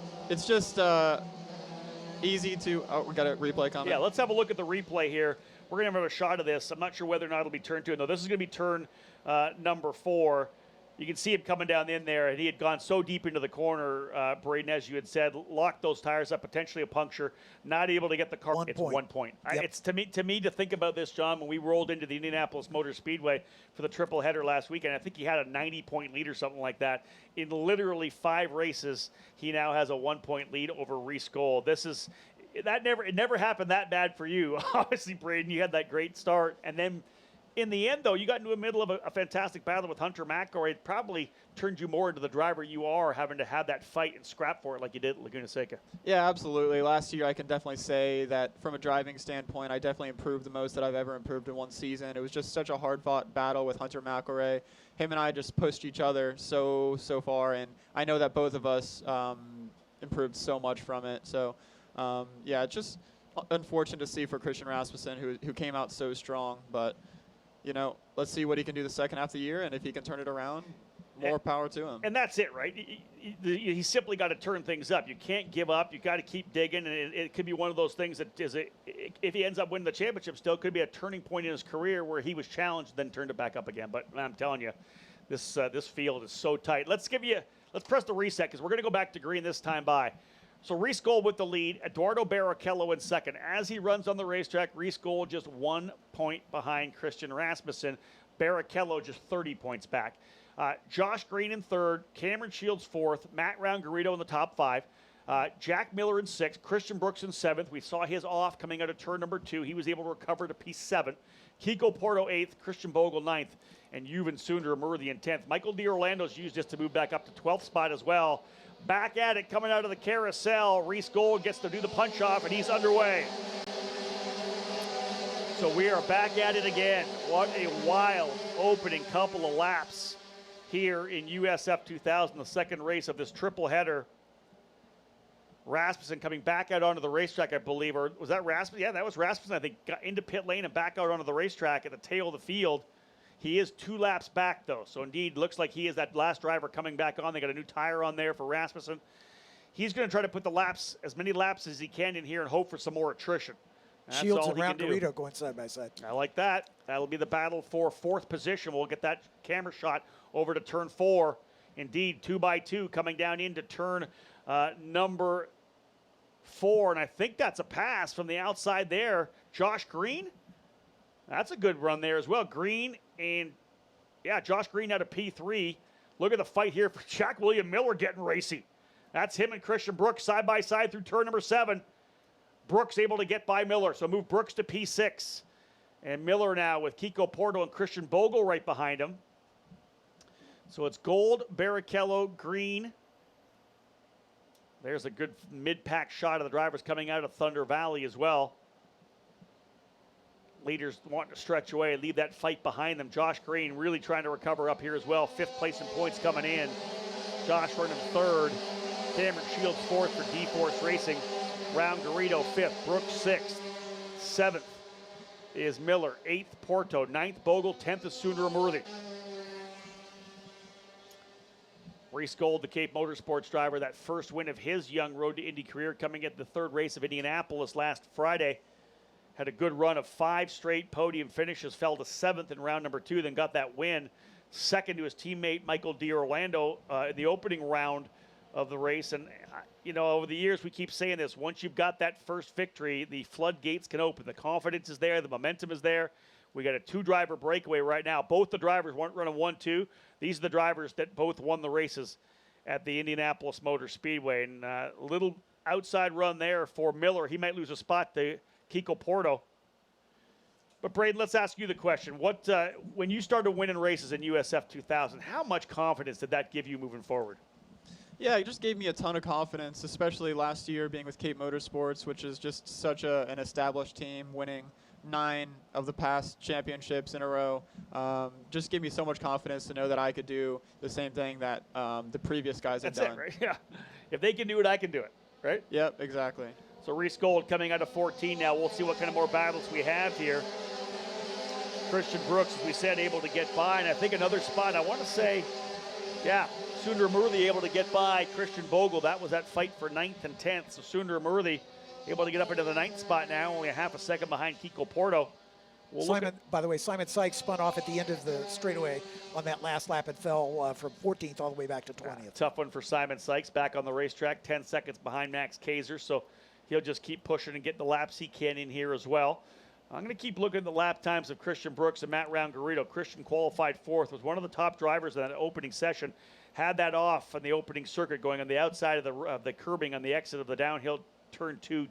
easy to. Oh, we got a replay coming. Yeah, let's have a look at the replay here. We're going to have a shot of this. I'm not sure whether or not it'll be turn 2. No, this is going to be turn number 4. You can see him coming down in there, and he had gone so deep into the corner, Braden, as you had said, locked those tires up, potentially a puncture, not able to get the car. It's 1 point. Yep. It's to me to think about this, John, when we rolled into the Indianapolis Motor Speedway for the triple header last weekend, I think he had a 90-point lead or something like that. In literally 5 races, he now has a 1-point lead over Reese Gold. It never happened that bad for you. Obviously, Braden, you had that great start, and then in the end, though, you got into the middle of a fantastic battle with Hunter McElroy. It probably turned you more into the driver you are, having to have that fight and scrap for it like you did at Laguna Seca. Yeah, absolutely. Last year, I can definitely say that from a driving standpoint, I definitely improved the most that I've ever improved in one season. It was just such a hard-fought battle with Hunter McElroy. Him and I just pushed each other so far, and I know that both of us improved so much from it. So, yeah, it's just unfortunate to see for Christian Rasmussen, who came out so strong, but you know, let's see what he can do the second half of the year, and if he can turn it around, more power to him. And that's it, right? He simply got to turn things up. You can't give up. You got to keep digging, and it could be one of those things that if he ends up winning the championship, still could be a turning point in his career where he was challenged, then turned it back up again. But I'm telling you, this field is so tight. Let's press the reset because we're going to go back to green this time by. So Reese Gold with the lead, Eduardo Barrichello in second. As he runs on the racetrack, Reese Gold just 1 point behind Christian Rasmussen. Barrichello just 30 points back. Josh Green in third, Cameron Shields fourth, Matt Round-Garrido in the top 5. Jack Miller in 6th, Christian Brooks in 7th. We saw his off coming out of turn number 2. He was able to recover to P7. Kiko Porto 8th, Christian Bogle 9th, and Yuvan Sundaramurthy in 10th. Michael D'Orlando's used this to move back up to 12th spot as well. Back at it, coming out of the carousel. Reese Gold gets to do the punch off, and he's underway. So we are back at it again. What a wild opening couple of laps here in USF2000, the second race of this triple header. Rasmussen coming back out onto the racetrack, I believe. Or was that Rasmussen? Yeah, that was Rasmussen, I think. Got into pit lane and back out onto the racetrack at the tail of the field. He is 2 laps back, though. So, indeed, looks like he is that last driver coming back on. They got a new tire on there for Rasmussen. He's going to try to put as many laps as he can in here and hope for some more attrition. That's Shields and Round-Garrido going side by side. I like that. That'll be the battle for 4th position. We'll get that camera shot over to turn 4. Indeed, 2x2 coming down into turn number 4. And I think that's a pass from the outside there. Josh Green. That's a good run there as well. Green and, yeah, Josh Green out of P3. Look at the fight here for Jack William Miller getting racy. That's him and Christian Brooks side by side through turn number 7. Brooks able to get by Miller, so move Brooks to P6. And Miller now with Kiko Porto and Christian Bogle right behind him. So it's Gold, Barrichello, Green. There's a good mid-pack shot of the drivers coming out of Thunder Valley as well. Leaders wanting to stretch away and leave that fight behind them. Josh Green really trying to recover up here as well. 5th place in points coming in. Josh running 3rd. Cameron Shields 4th for D-Force Racing. Round-Garrido 5th. Brooks 6th. 7th is Miller. 8th Porto. 9th Bogle. 10th is Sundaramurthy. Reese Gold, the Cape Motorsports driver, that first win of his young Road to Indy career coming at the 3rd race of Indianapolis last Friday. Had a good run of 5 straight podium finishes, fell to 7th in round number 2, then got that win. Second to his teammate Michael D'Orlando in the opening round of the race. And, you know, over the years we keep saying this, once you've got that first victory, the floodgates can open. The confidence is there, the momentum is there. We got a 2-driver breakaway right now. Both the drivers weren't running 1-2. These are the drivers that both won the races at the Indianapolis Motor Speedway. And a little outside run there for Miller. He might lose a spot to Kiko Porto. But Braden, let's ask you the question. What when you started winning races in USF2000, how much confidence did that give you moving forward? Yeah, it just gave me a ton of confidence, especially last year being with Cape Motorsports, which is just such an established team, winning 9 of the past championships in a row. Just gave me so much confidence to know that I could do the same thing that the previous guys have done. That's it, right? Yeah. If they can do it, I can do it, right? Yep, exactly. So Reese Gold coming out of 14 now. We'll see what kind of more battles we have here. Christian Brooks, as we said, able to get by. And I think another spot, I want to say, yeah, Sundaramurthy able to get by Christian Bogle. That was that fight for 9th and 10th. So Sundaramurthy able to get up into the 9th spot now, only a half a second behind Kiko Porto. By the way, Simon Sykes spun off at the end of the straightaway on that last lap and fell from 14th all the way back to 20th. Tough one for Simon Sykes back on the racetrack, 10 seconds behind Max Kaiser. So he'll just keep pushing and get the laps he can in here as well. I'm going to keep looking at the lap times of Christian Brooks and Matt Round-Garrido. Christian qualified 4th, was one of the top drivers in that opening session. Had that off on the opening circuit going on the outside of the curbing on the exit of the downhill turn 2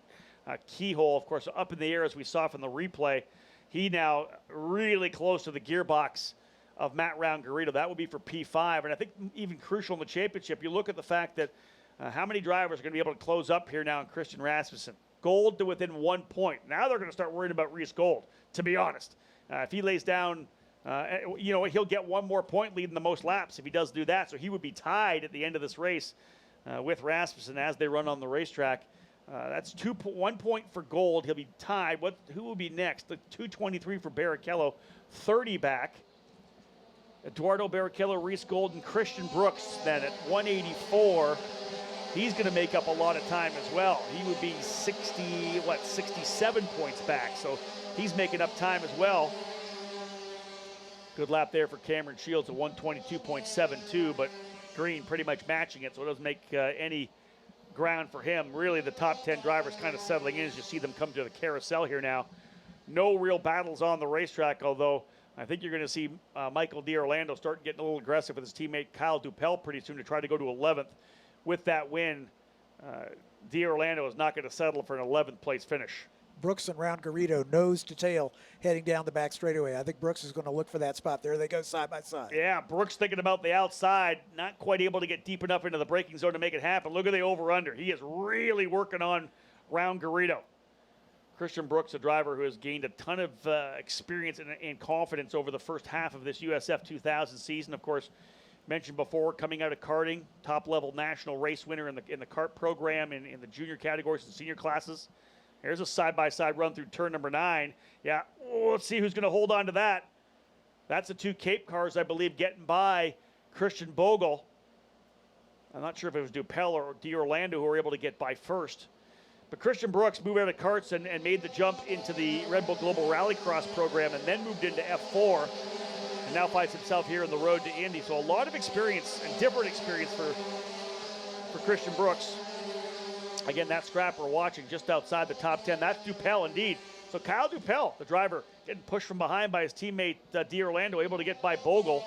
keyhole. Of course, up in the air as we saw from the replay. He now really close to the gearbox of Matt Round-Garrido. That would be for P5. And I think even crucial in the championship, you look at the fact that how many drivers are going to be able to close up here now in Christian Rasmussen? Gold to within 1 point. Now they're going to start worrying about Reese Gold, to be honest. If he lays down, he'll get 1 more point leading the most laps if he does do that. So he would be tied at the end of this race with Rasmussen as they run on the racetrack. That's 1 point for Gold. He'll be tied. Who will be next? The 223 for Barrichello, 30 back. Eduardo Barrichello, Reese Gold, and Christian Brooks then at 184. He's going to make up a lot of time as well. He would be 67 points back. So he's making up time as well. Good lap there for Cameron Shields at 122.72, but Green pretty much matching it, so it doesn't make any ground for him. Really, the top 10 drivers kind of settling in as you see them come to the carousel here now. No real battles on the racetrack, although I think you're going to see Michael D'Orlando start getting a little aggressive with his teammate Kyle Dupel pretty soon to try to go to 11th. With that win, D'Orlando is not going to settle for an 11th place finish. Brooks and Round-Garrido nose to tail heading down the back straightaway. I think Brooks is going to look for that spot. There they go side by side. Yeah, Brooks thinking about the outside, not quite able to get deep enough into the braking zone to make it happen. Look at the over-under. He is really working on Round-Garrido. Christian Brooks, a driver who has gained a ton of experience and confidence over the first half of this USF2000 season. Of course, mentioned before, coming out of karting, top-level national race winner in the kart program in the junior categories and senior classes. Here's a side-by-side run through turn number 9. Yeah, let's see who's going to hold on to that. That's the 2 Cape cars, I believe, getting by Christian Bogle. I'm not sure if it was Dupel or D'Orlando who were able to get by first. But Christian Brooks moved out of karts and made the jump into the Red Bull Global Rallycross program and then moved into F4. And now finds himself here on the road to Indy. So a lot of experience and different experience for Christian Brooks. Again, that scrap we're watching just outside the top 10. That's Dupel indeed. So Kyle Dupel, the driver, getting pushed from behind by his teammate D'Orlando, able to get by Bogle.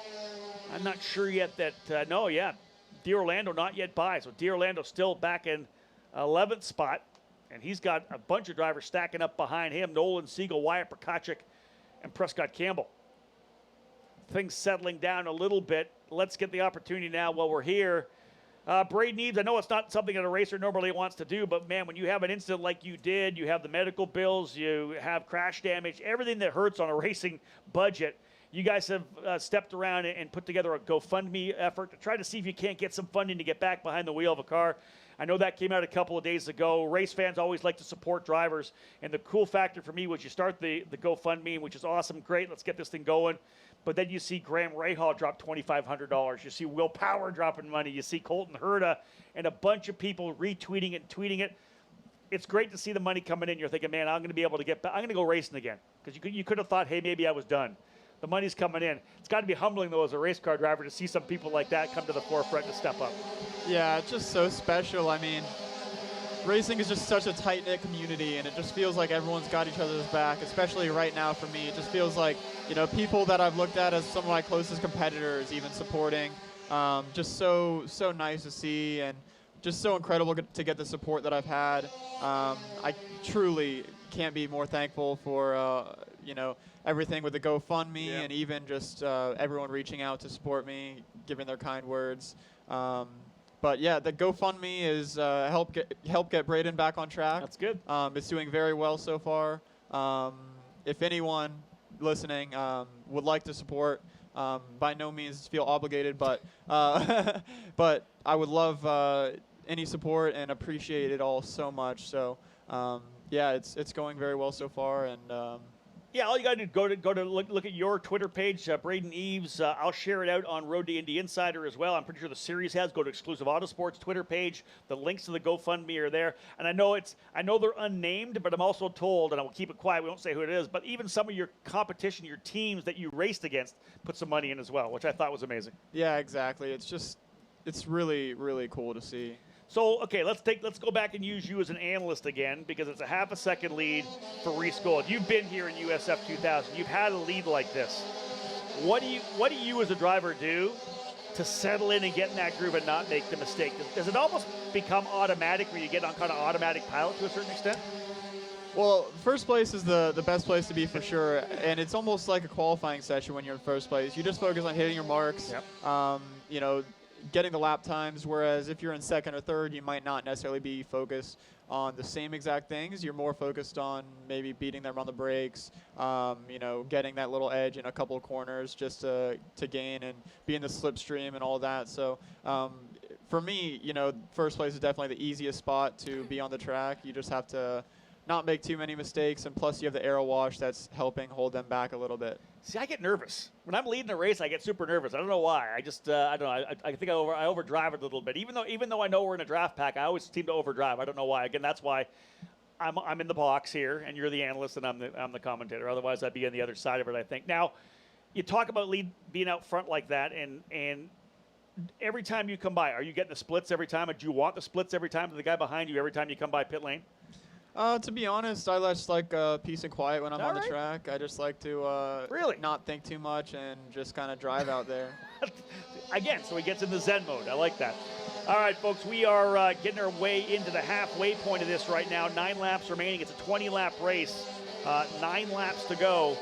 I'm not sure yet that, D'Orlando not yet by. So D'Orlando still back in 11th spot. And he's got a bunch of drivers stacking up behind him. Nolan Siegel, Wyatt Prokachik, and Prescott Campbell. Things settling down a little bit. Let's get the opportunity now while we're here. Braden Eaves, I know it's not something that a racer normally wants to do, but man, when you have an incident like you did, you have the medical bills, you have crash damage, everything that hurts on a racing budget. You guys have stepped around and put together a GoFundMe effort to try to see if you can't get some funding to get back behind the wheel of a car. I know that came out a couple of days ago. Race fans always like to support drivers, and the cool factor for me was you start the GoFundMe, which is awesome, great, let's get this thing going. But then you see Graham Rahal drop $2,500. You see Will Power dropping money. You see Colton Herta and a bunch of people retweeting it and tweeting it. It's great to see the money coming in. You're thinking, man, I'm going to be able to get back. I'm going to go racing again. Because you could have thought, hey, maybe I was done. The money's coming in. It's got to be humbling, though, as a race car driver to see some people like that come to the forefront to step up. Yeah, it's just so special. I mean, racing is just such a tight-knit community, and it just feels like everyone's got each other's back, especially right now for me. It just feels like, people that I've looked at as some of my closest competitors even supporting. Just so nice to see, and just so incredible to get the support that I've had. I truly can't be more thankful for, everything with the GoFundMe and even just everyone reaching out to support me, giving their kind words. But yeah, the GoFundMe is help get Braden back on track. That's good. It's doing very well so far. if anyone listening would like to support, by no means feel obligated, but but I would love any support and appreciate it all so much. So yeah, it's going very well so far, and yeah, all you got to do is go to look at your Twitter page, Braden Eves. I'll share it out on Road to Indy Insider as well. I'm pretty sure the series has. Go to Exclusive Autosports Twitter page. The links to the GoFundMe are there. And I know they're unnamed, but I'm also told, and I will keep it quiet, we won't say who it is, but even some of your competition, your teams that you raced against, put some money in as well, which I thought was amazing. Yeah, exactly. It's really, really cool to see. So, okay, let's go back and use you as an analyst again, because it's a half a second lead for Reese Gold. You've been here in USF2000. You've had a lead like this. What do you as a driver do to settle in and get in that groove and not make the mistake? Does it almost become automatic where you get on kind of automatic pilot to a certain extent? Well, first place is the best place to be for sure, and it's almost like a qualifying session when you're in first place. You just focus on hitting your marks. Yep. You know, getting the lap times, whereas if you're in second or third, you might not necessarily be focused on the same exact things. You're more focused on maybe beating them on the brakes, you know, getting that little edge in a couple of corners just to gain and be in the slipstream and all that. So for me, you know, first place is definitely the easiest spot to be on the track. You just have to not make too many mistakes, and plus you have the aero wash that's helping hold them back a little bit. See, I get nervous. When I'm leading a race, I get super nervous. I don't know why. I just, I don't know. I think I overdrive it a little bit. Even though I know we're in a draft pack, I always seem to overdrive. I don't know why. Again, that's why I'm in the box here, and you're the analyst, and I'm the commentator. Otherwise, I'd be on the other side of it, I think. Now, you talk about being out front like that, and every time you come by, are you getting the splits every time? Do you want the splits every time to the guy behind you every time you come by pit lane? To be honest, I just like peace and quiet when I'm on the track. I just like to really not think too much and just kind of drive out there. Again, so he gets in the Zen mode. I like that. All right, folks, we are getting our way into the halfway point of this right now. 9 laps remaining. It's a 20-lap race. 9 laps to go.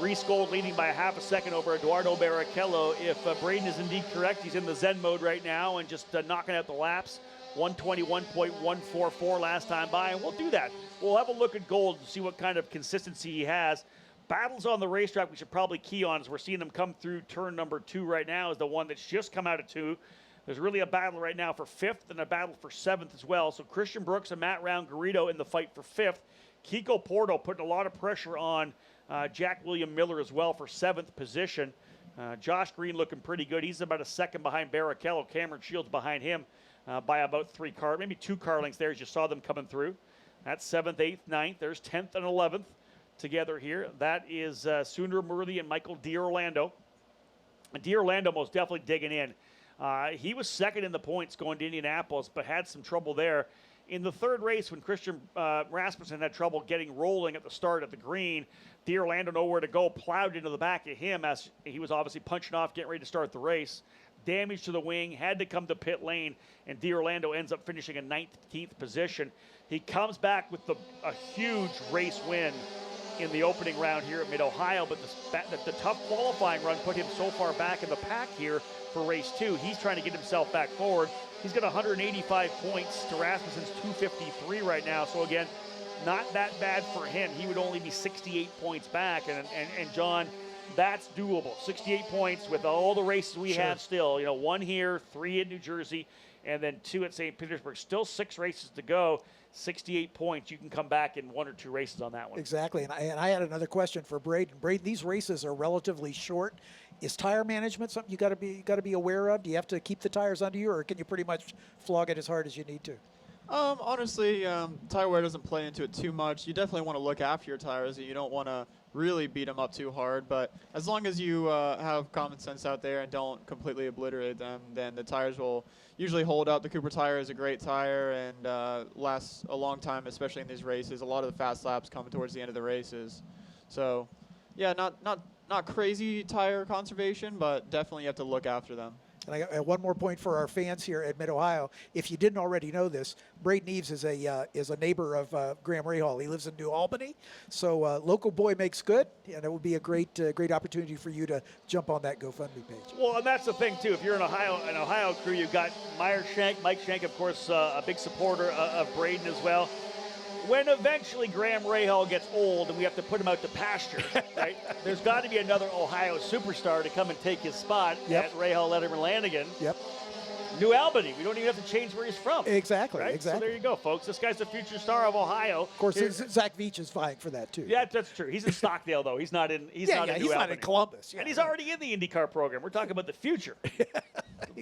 Reese Gold leading by a half a second over Eduardo Barrichello. If Braden is indeed correct, he's in the Zen mode right now and just knocking out the laps. 121.144 last time by, and we'll do that. We'll have a look at Gold and see what kind of consistency he has. Battles on the racetrack we should probably key on as we're seeing them come through turn number 2 right now is the one that's just come out of 2. There's really a battle right now for 5th and a battle for 7th as well. So Christian Brooks and Matt Round-Garrido in the fight for 5th. Kiko Porto putting a lot of pressure on Jack William Miller as well for 7th position. Josh Green looking pretty good. He's about a second behind Barrichello. Cameron Shields behind him. By about maybe 2 car lengths there as you saw them coming through. That's 7th, 8th, 9th. There's 10th and 11th together here. That is Sundar Murthy and Michael D'Orlando. D'Orlando most definitely digging in. He was second in the points going to Indianapolis, but had some trouble there. In the third race, when Christian Rasmussen had trouble getting rolling at the start at the green, D'Orlando nowhere to go, plowed into the back of him as he was obviously punching off, getting ready to start the race. Damage to the wing, had to come to pit lane, and D'Orlando ends up finishing in 19th position. He comes back with a huge race win in the opening round here at Mid-Ohio, but the tough qualifying run put him so far back in the pack here for race 2. He's trying to get himself back forward. He's got 185 points to Rasmussen's 253 right now, so again, not that bad for him. He would only be 68 points back, and John, that's doable. 68 points with all the races we have still. You know, 1 here, 3 in New Jersey, and then 2 at St. Petersburg. Still 6 races to go. 68 points. You can come back in 1 or 2 races on that one. Exactly. And I had another question for Braden. Braden, these races are relatively short. Is tire management something you got to be aware of? Do you have to keep the tires under you, or can you pretty much flog it as hard as you need to? Honestly, tire wear doesn't play into it too much. You definitely want to look after your tires. You don't want to really beat them up too hard, but as long as you have common sense out there and don't completely obliterate them, then the tires will usually hold up. The Cooper tire is a great tire and lasts a long time, especially in these races. A lot of the fast laps come towards the end of the races. So, yeah, not crazy tire conservation, but definitely you have to look after them. And I got one more point for our fans here at Mid-Ohio. If you didn't already know this, Braden Eves is a neighbor of Graham Rahal. He lives in New Albany, so local boy makes good, and it would be a great opportunity for you to jump on that GoFundMe page. Well, and that's the thing too. If you're an Ohio crew, you've got Mike Shank, of course, a big supporter of Braden as well. when eventually Graham Rahal gets old and we have to put him out to pasture, right? There's got to be another Ohio superstar to come and take his spot at Rahal, Letterman, Lanigan. Yep. New Albany. We don't even have to change where he's from. Exactly. Right? Exactly. So there you go, folks. This guy's the future star of Ohio. Of course, Zach Veach is vying for that too. Yeah, that's true. He's in Stockdale though. He's not in. He's not in New he's Albany. not in Columbus. Yeah, and he's already in the IndyCar program. We're talking about the future.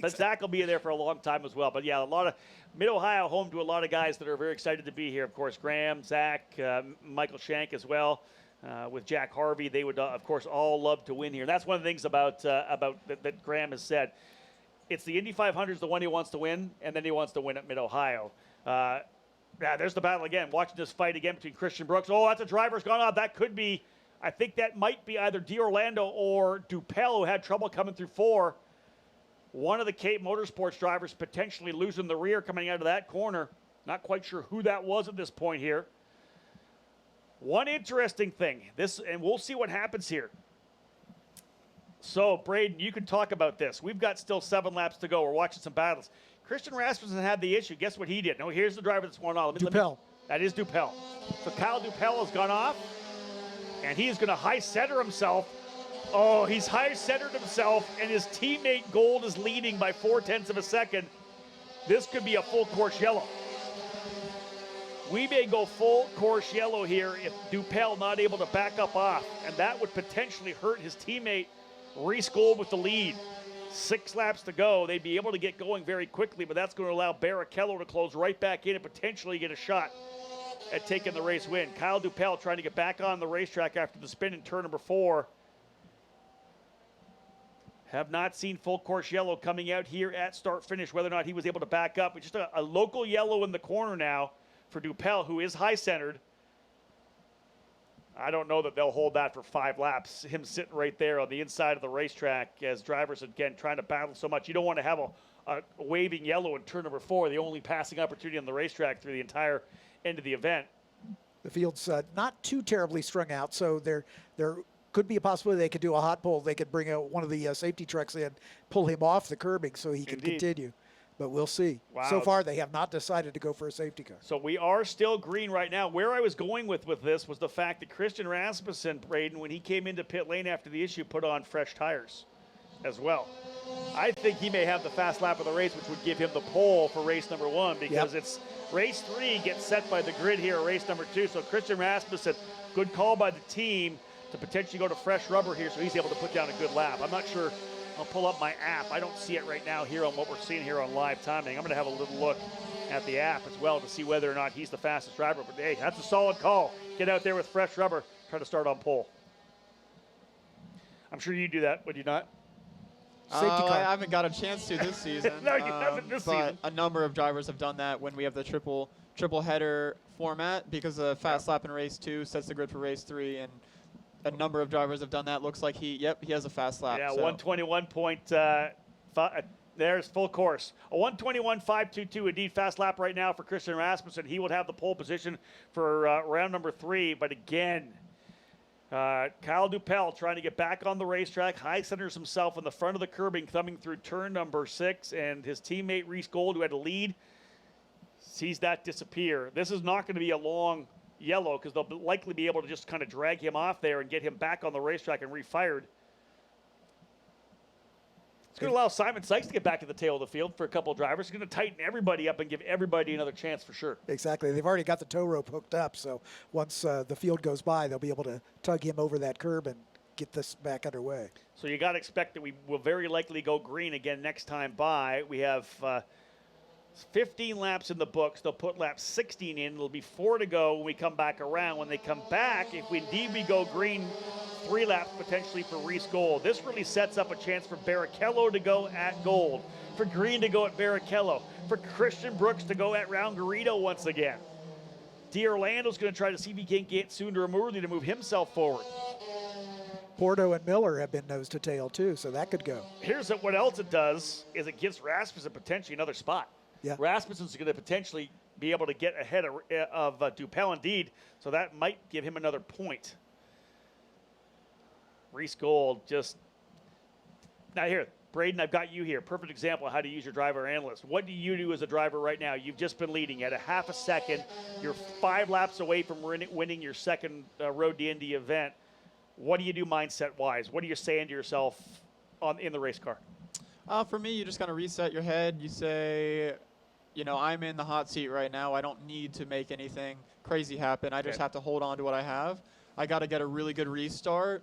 But Zach will be there for a long time as well. But yeah, a lot of Mid-Ohio, home to a lot of guys that are very excited to be here. Of course, Graham, Zach, Michael Shank as well. With Jack Harvey, they would of course all love to win here. And that's one of the things about that Graham has said. It's the Indy 500 is the one he wants to win, and then he wants to win at Mid-Ohio. Yeah, there's the battle again. Watching this fight again between Christian Brooks. Oh, that's a driver's gone off. That could be, I think that might be either D'Orlando or Dupel, who had trouble coming through 4. One of the Cape Motorsports drivers potentially losing the rear coming out of that corner. Not quite sure who that was at this point here. One interesting thing, and we'll see what happens here. So, Braden, you can talk about this. We've got still 7 laps to go. We're watching some battles. Christian Rasmussen had the issue. Guess what he did? No, here's the driver that's won all. Dupel. That is Dupel. So Kyle Dupel has gone off, and he is going to high center himself. Oh, he's high centered himself, and his teammate Gold is leading by 0.4 of a second. This could be a full course yellow. We may go full course yellow here if Dupel not able to back up off, and that would potentially hurt his teammate Reese Gold with the lead. 6 laps to go. They'd be able to get going very quickly, but that's going to allow Barrichello to close right back in and potentially get a shot at taking the race win. Kyle Dupel trying to get back on the racetrack after the spin in turn number 4. Have not seen full course yellow coming out here at start finish, whether or not he was able to back up. Just a local yellow in the corner now for Dupel, who is high centered. I don't know that they'll hold that for 5 laps. Him sitting right there on the inside of the racetrack as drivers, again, trying to battle so much. You don't want to have a waving yellow in turn number 4, the only passing opportunity on the racetrack through the entire end of the event. The field's not too terribly strung out, so there could be a possibility they could do a hot pull. They could bring one of the safety trucks in, pull him off the curbing so he can continue. But we'll see. Wow. So far, they have not decided to go for a safety car. So we are still green right now. Where I was going with this was the fact that Christian Rasmussen, Braden, when he came into pit lane after the issue, put on fresh tires as well. I think he may have the fast lap of the race, which would give him the pole for race number 1 because it's race 3 gets set by the grid here, race number 2. So Christian Rasmussen, good call by the team to potentially go to fresh rubber here so he's able to put down a good lap. I'm not sure. I'll pull up my app. I don't see it right now here on what we're seeing here on live timing. I'm going to have a little look at the app as well to see whether or not he's the fastest driver. But, hey, that's a solid call. Get out there with fresh rubber. Try to start on pole. I'm sure you do that, would you not? Safety car. I haven't got a chance to this season. No, you haven't this season. But a number of drivers have done that when we have the triple header format because the fast lap in race 2 sets the grid for race 3, and a number of drivers have done that. Looks like he has a fast lap. Yeah, so. 121.5. There's full course. A 121.522, indeed fast lap right now for Christian Rasmussen. He would have the pole position for round number 3. But again, Kyle Dupel trying to get back on the racetrack. High centers himself in the front of the curbing coming through turn number 6. And his teammate Reese Gold, who had a lead, sees that disappear. This is not going to be a long yellow because they'll likely be able to just kind of drag him off there and get him back on the racetrack and refired. It's going to allow Simon Sykes to get back to the tail of the field for a couple of drivers. It's going to tighten everybody up and give everybody another chance for sure. Exactly. They've already got the tow rope hooked up, so once the field goes by, they'll be able to tug him over that curb and get this back underway. So you got to expect that we will very likely go green again next time by. We have 15 laps in the books. They'll put lap 16 in. It'll be 4 to go when we come back around. When they come back, if we go green, 3 laps potentially for Reese Gold. This really sets up a chance for Barrichello to go at Gold, for Green to go at Barrichello, for Christian Brooks to go at Round-Garrido once again. D'Orlando's going to try to see if he can get Sundar Murli to move himself forward. Porto and Miller have been nose to tail too, so that could go. Here's what else it does is it gives Rasmussen potentially another spot. Yeah. Rasmussen's going to potentially be able to get ahead of Dupel indeed, so that might give him another point. Reese Gold just now here. Braden, I've got you here. Perfect example of how to use your driver analyst. What do you do as a driver right now? You've just been leading at a half a second. You're 5 laps away from winning your second Road to Indy event. What do you do mindset-wise? What are you saying to yourself in the race car? For me, you just kind of reset your head. You say, you know, I'm in the hot seat right now. I don't need to make anything crazy happen. I just have to hold on to what I have. I got to get a really good restart,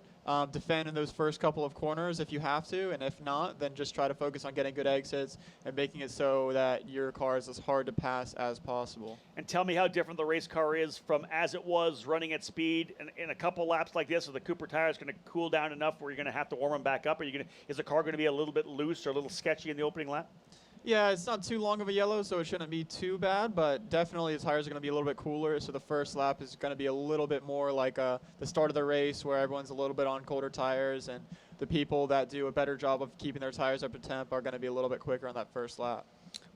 defend in those first couple of corners if you have to, and if not, then just try to focus on getting good exits and making it so that your car is as hard to pass as possible. And tell me how different the race car is from as it was running at speed. And in a couple laps like this, are the Cooper tires going to cool down enough where you're going to have to warm them back up? Is the car going to be a little bit loose or a little sketchy in the opening lap? Yeah, it's not too long of a yellow, so it shouldn't be too bad, but definitely the tires are going to be a little bit cooler, so the first lap is going to be a little bit more like the start of the race where everyone's a little bit on colder tires, and the people that do a better job of keeping their tires up to temp are going to be a little bit quicker on that first lap.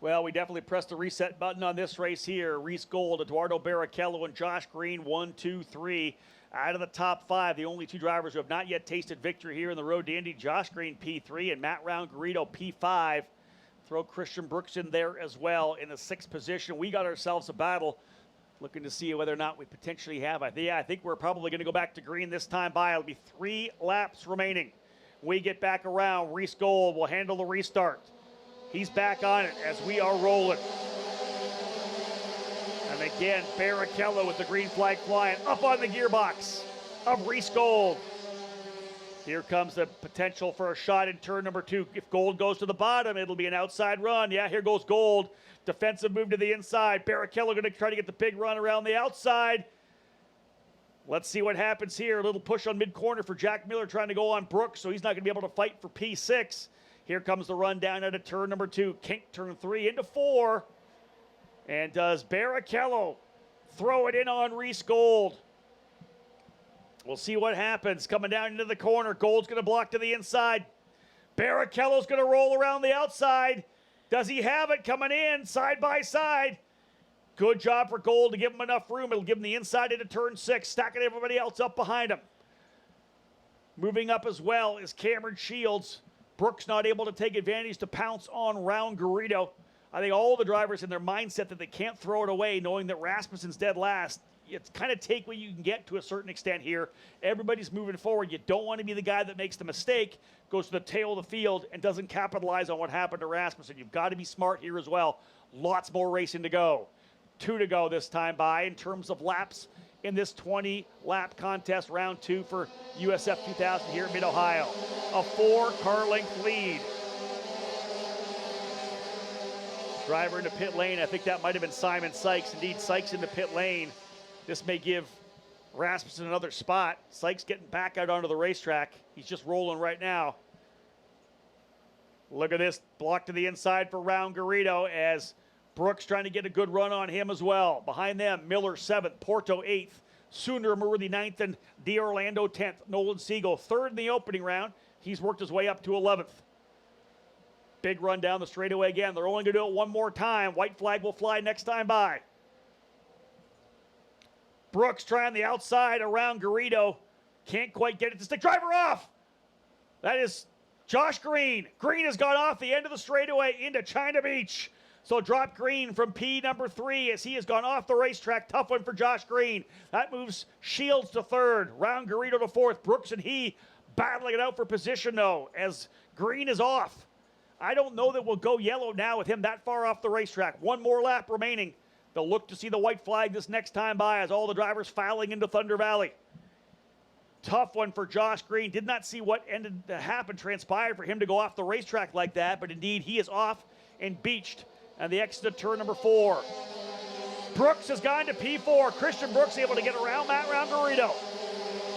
Well, we definitely pressed the reset button on this race here. Reese Gold, Eduardo Barrichello, and Josh Green, 1, 2, 3. Out of the top 5, the only 2 drivers who have not yet tasted victory here in the Road to Indy, Josh Green, P3, and Matt Round-Garrido, P5. Throw Christian Brooks in there as well in the 6th position. We got ourselves a battle, looking to see whether or not we potentially have. I think we're probably going to go back to green this time by. It'll be 3 laps remaining. We get back around. Reese Gold will handle the restart. He's back on it as we are rolling. And again, Barrichello with the green flag flying up on the gearbox of Reese Gold. Here comes the potential for a shot in turn number 2. If Gold goes to the bottom, it'll be an outside run. Yeah, here goes Gold. Defensive move to the inside. Barrichello going to try to get the big run around the outside. Let's see what happens here. A little push on mid-corner for Jack Miller trying to go on Brooks, so he's not going to be able to fight for P6. Here comes the run down out of turn number 2. Kink turn 3 into 4. And does Barrichello throw it in on Reese Gold? We'll see what happens. Coming down into the corner. Gold's going to block to the inside. Barrichello's going to roll around the outside. Does he have it coming in side by side? Good job for Gold to give him enough room. It'll give him the inside into turn 6, stacking everybody else up behind him. Moving up as well is Cameron Shields. Brooks not able to take advantage to pounce on Round-Garrido. I think all the drivers in their mindset that they can't throw it away, knowing that Rasmussen's dead last. It's kind of take what you can get to a certain extent here. Everybody's moving forward. You don't want to be the guy that makes the mistake, goes to the tail of the field, and doesn't capitalize on what happened to Rasmussen. You've got to be smart here as well. Lots more racing to go. 2 to go this time by in terms of laps in this 20-lap contest, round 2 for USF2000 here in Mid-Ohio. A 4-car length lead. Driver into pit lane. I think that might have been Simon Sykes. Indeed, Sykes into pit lane. This may give Rasmussen another spot. Sykes getting back out onto the racetrack. He's just rolling right now. Look at this. Block to the inside for Round-Garrido as Brooks trying to get a good run on him as well. Behind them, Miller 7th, Porto 8th, Sundermurthy 9th, and D'Orlando 10th. Nolan Siegel 3rd in the opening round. He's worked his way up to 11th. Big run down the straightaway again. They're only going to do it one more time. White flag will fly next time by. Brooks trying the outside around Garrido. Can't quite get it to stick. Driver off! That is Josh Green. Green has gone off the end of the straightaway into China Beach. So drop Green from P number 3 as he has gone off the racetrack. Tough one for Josh Green. That moves Shields to 3rd. Round-Garrido to 4th. Brooks and he battling it out for position though as Green is off. I don't know that we'll go yellow now with him that far off the racetrack. One more lap remaining. They'll look to see the white flag this next time by as all the drivers filing into Thunder Valley. Tough one for Josh Green. Did not see what ended to happen, transpired for him to go off the racetrack like that, but indeed he is off and beached and the exit of turn number 4. Brooks has gone to P4. Christian Brooks able to get around Matt Round-Garrido.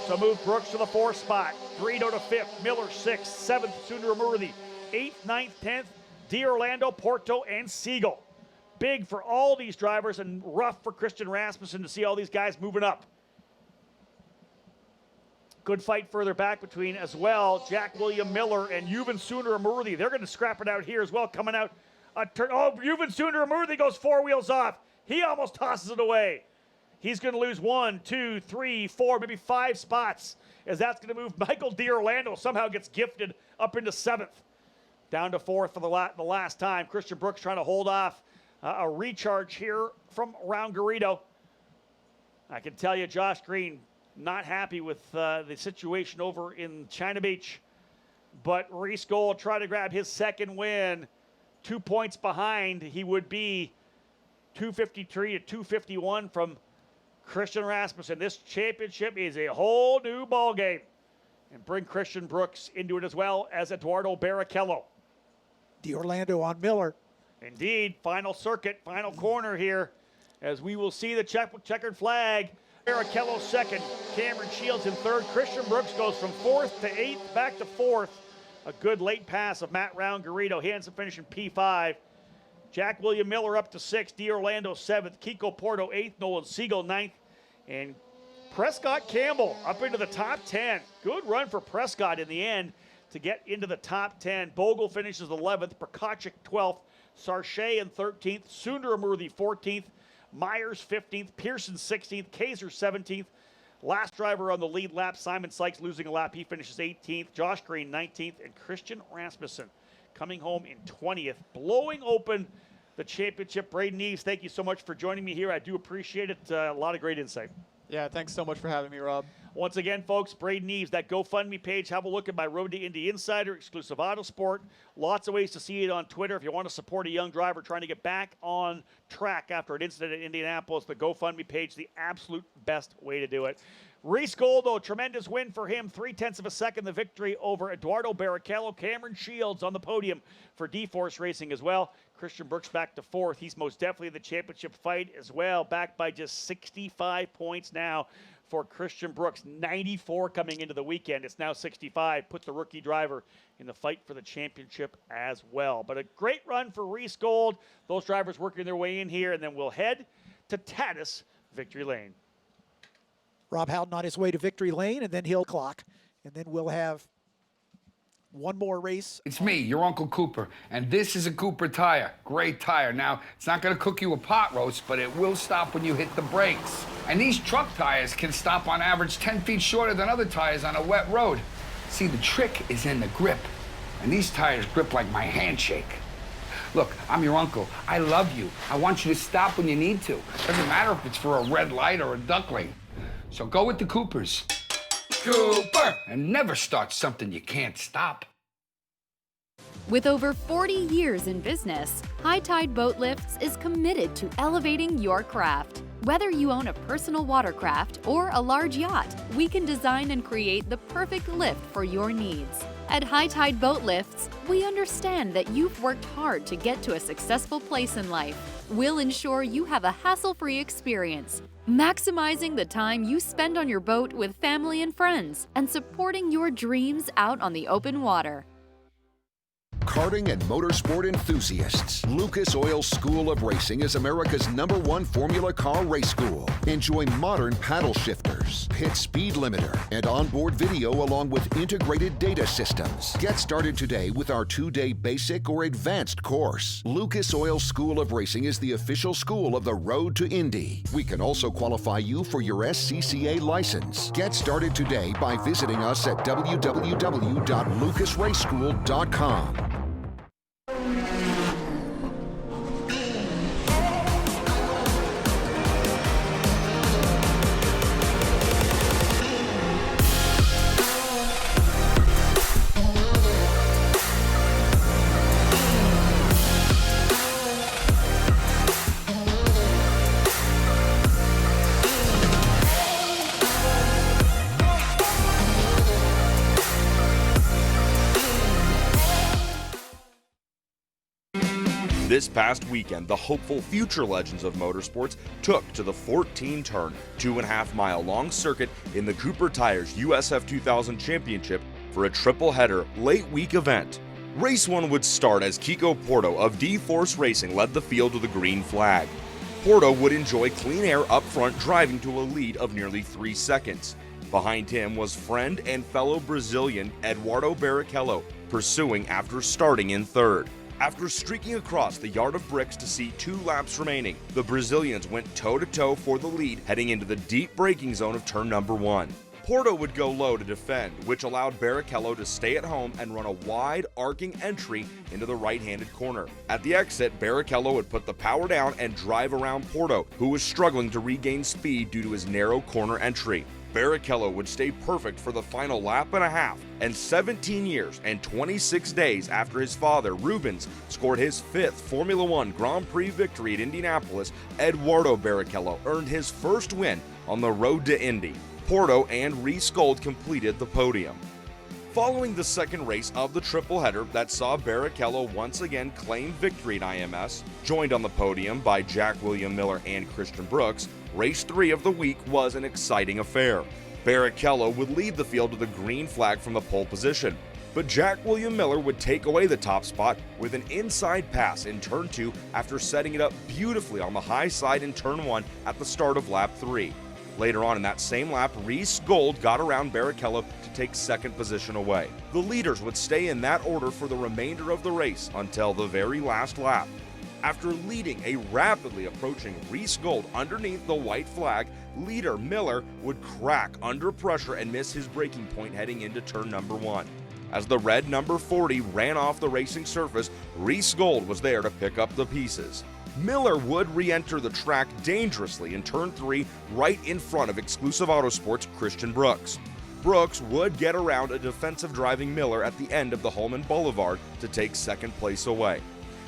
So move Brooks to the 4th spot. Garrido to 5th. Miller 6th. 7th, Sundermurthy. 8th, 9th, 10th, D'Orlando, Porto, and Siegel. Big for all these drivers and rough for Christian Rasmussen to see all these guys moving up. Good fight further back between as well Jack William Miller and Yuvan Sundermurthy. They're going to scrap it out here as well. Coming out a turn. Oh, Yuvan Sundermurthy goes 4 wheels off. He almost tosses it away. He's going to lose 1, 2, 3, 4, maybe 5 spots as that's going to move Michael D'Orlando. Somehow gets gifted up into 7th. down to fourth for the last time. Christian Brooks trying to hold off a recharge here from Round Garrido. I can tell you Josh Green not happy with the situation over in China Beach. But Reese Gold tried to grab his second win. 2 points behind. He would be 253 to 251 from Christian Rasmussen. This championship is a whole new ball game. And bring Christian Brooks into it as well as Eduardo Barrichello. D'Orlando on Miller. Indeed, final circuit, final corner here as we will see the checkered flag. Barrichello second, Cameron Shields in third. Christian Brooks goes from fourth to eighth, back to fourth. A good late pass of Matt Round Garrido. He ends up finishing P5. Jack William Miller up to sixth, D'Orlando seventh, Kiko Porto eighth, Nolan Siegel ninth, and Prescott Campbell up into the top 10. Good run for Prescott in the end to get into the top 10. Bogle finishes 11th, Prokopchik 12th, Sarche in 13th, Sundaramurthy 14th, Myers 15th, Pearson 16th, Kaiser 17th. Last driver on the lead lap, Simon Sykes losing a lap. He finishes 18th, Josh Green 19th, and Christian Rasmussen coming home in 20th, blowing open the championship. Braden Eves, thank you so much for joining me here. I do appreciate it. A lot of great insight. Yeah, thanks so much for having me, Rob. Once again, folks, Braden Eves, that GoFundMe page. Have a look at my Road to Indy Insider, exclusive auto sport. Lots of ways to see it on Twitter. If you want to support a young driver trying to get back on track after an incident at Indianapolis, the GoFundMe page, the absolute best way to do it. Reese Goldo, tremendous win for him. 0.3 of a second, the victory over Eduardo Barrichello. Cameron Shields on the podium for D-Force Racing as well. Christian Brooks back to fourth. He's most definitely in the championship fight as well, backed by just 65 points now for Christian Brooks. 94 coming into the weekend. It's now 65. Put the rookie driver in the fight for the championship as well. But a great run for Reese Gold. Those drivers working their way in here, and then we'll head to Tatis Victory Lane. Rob Howden on his way to Victory Lane, and then he'll clock. And then we'll have one more race. It's me, your Uncle Cooper, and this is a Cooper tire. Great tire. Now, it's not going to cook you a pot roast, but it will stop when you hit the brakes. And these truck tires can stop on average 10 feet shorter than other tires on a wet road. See, the trick is in the grip, and these tires grip like my handshake. Look, I'm your uncle. I love you. I want you to stop when you need to. Doesn't matter if it's for a red light or a duckling. So go with the Coopers. Cooper! And never start something you can't stop. With over 40 years in business, High Tide Boat Lifts is committed to elevating your craft. Whether you own a personal watercraft or a large yacht, we can design and create the perfect lift for your needs. At High Tide Boat Lifts, we understand that you've worked hard to get to a successful place in life. We'll ensure you have a hassle-free experience, maximizing the time you spend on your boat with family and friends, and supporting your dreams out on the open water. Karting and motorsport enthusiasts, Lucas Oil School of Racing is America's #1 Formula Car race school. Enjoy modern paddle shifters, pit speed limiter, and onboard video along with integrated data systems. Get started today with our 2-day basic or advanced course. Lucas Oil School of Racing is the official school of the Road to Indy. We can also qualify you for your SCCA license. Get started today by visiting us at www.lucasraceschool.com. This past weekend, the hopeful future legends of motorsports took to the 14-turn, 2.5-mile-long circuit in the Cooper Tires USF2000 Championship for a triple-header late-week event. Race 1 would start as Kiko Porto of D-Force Racing led the field with a green flag. Porto would enjoy clean air up front, driving to a lead of nearly 3 seconds. Behind him was friend and fellow Brazilian Eduardo Barrichello, pursuing after starting in third. After streaking across the yard of bricks to see 2 laps remaining, the Brazilians went toe-to-toe for the lead heading into the deep braking zone of turn number 1. Porto would go low to defend, which allowed Barrichello to stay at home and run a wide, arcing entry into the right-handed corner. At the exit, Barrichello would put the power down and drive around Porto, who was struggling to regain speed due to his narrow corner entry. Barrichello would stay perfect for the final lap and a half, and 17 years and 26 days after his father, Rubens, scored his 5th Formula One Grand Prix victory at Indianapolis, Eduardo Barrichello earned his first win on the road to Indy. Porto and Reese Gold completed the podium. Following the second race of the triple header that saw Barrichello once again claim victory at IMS, joined on the podium by Jack William Miller and Christian Brooks, race 3 of the week was an exciting affair. Barrichello would lead the field to the green flag from the pole position, but Jack William Miller would take away the top spot with an inside pass in turn 2 after setting it up beautifully on the high side in turn 1 at the start of lap 3. Later on in that same lap, Reese Gold got around Barrichello to take second position away. The leaders would stay in that order for the remainder of the race until the very last lap. After leading a rapidly approaching Reese Gold underneath the white flag, leader Miller would crack under pressure and miss his braking point heading into turn number 1. As the red number 40 ran off the racing surface, Reese Gold was there to pick up the pieces. Miller would re-enter the track dangerously in turn 3 right in front of Exclusive Autosport's Christian Brooks. Brooks would get around a defensive driving Miller at the end of the Holman Boulevard to take second place away.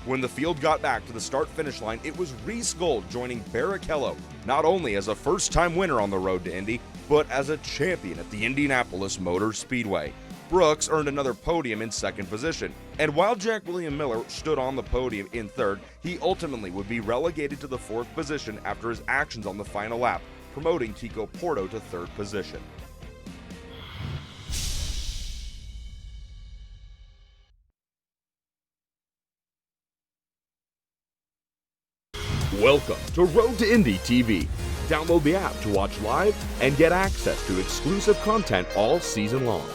When the field got back to the start-finish line, it was Reese Gold joining Barrichello, not only as a first-time winner on the road to Indy, but as a champion at the Indianapolis Motor Speedway. Brooks earned another podium in second position, and while Jack William Miller stood on the podium in third, he ultimately would be relegated to the 4th position after his actions on the final lap, promoting Kiko Porto to 3rd position. Welcome to Road to Indy TV. Download the app to watch live and get access to exclusive content all season long.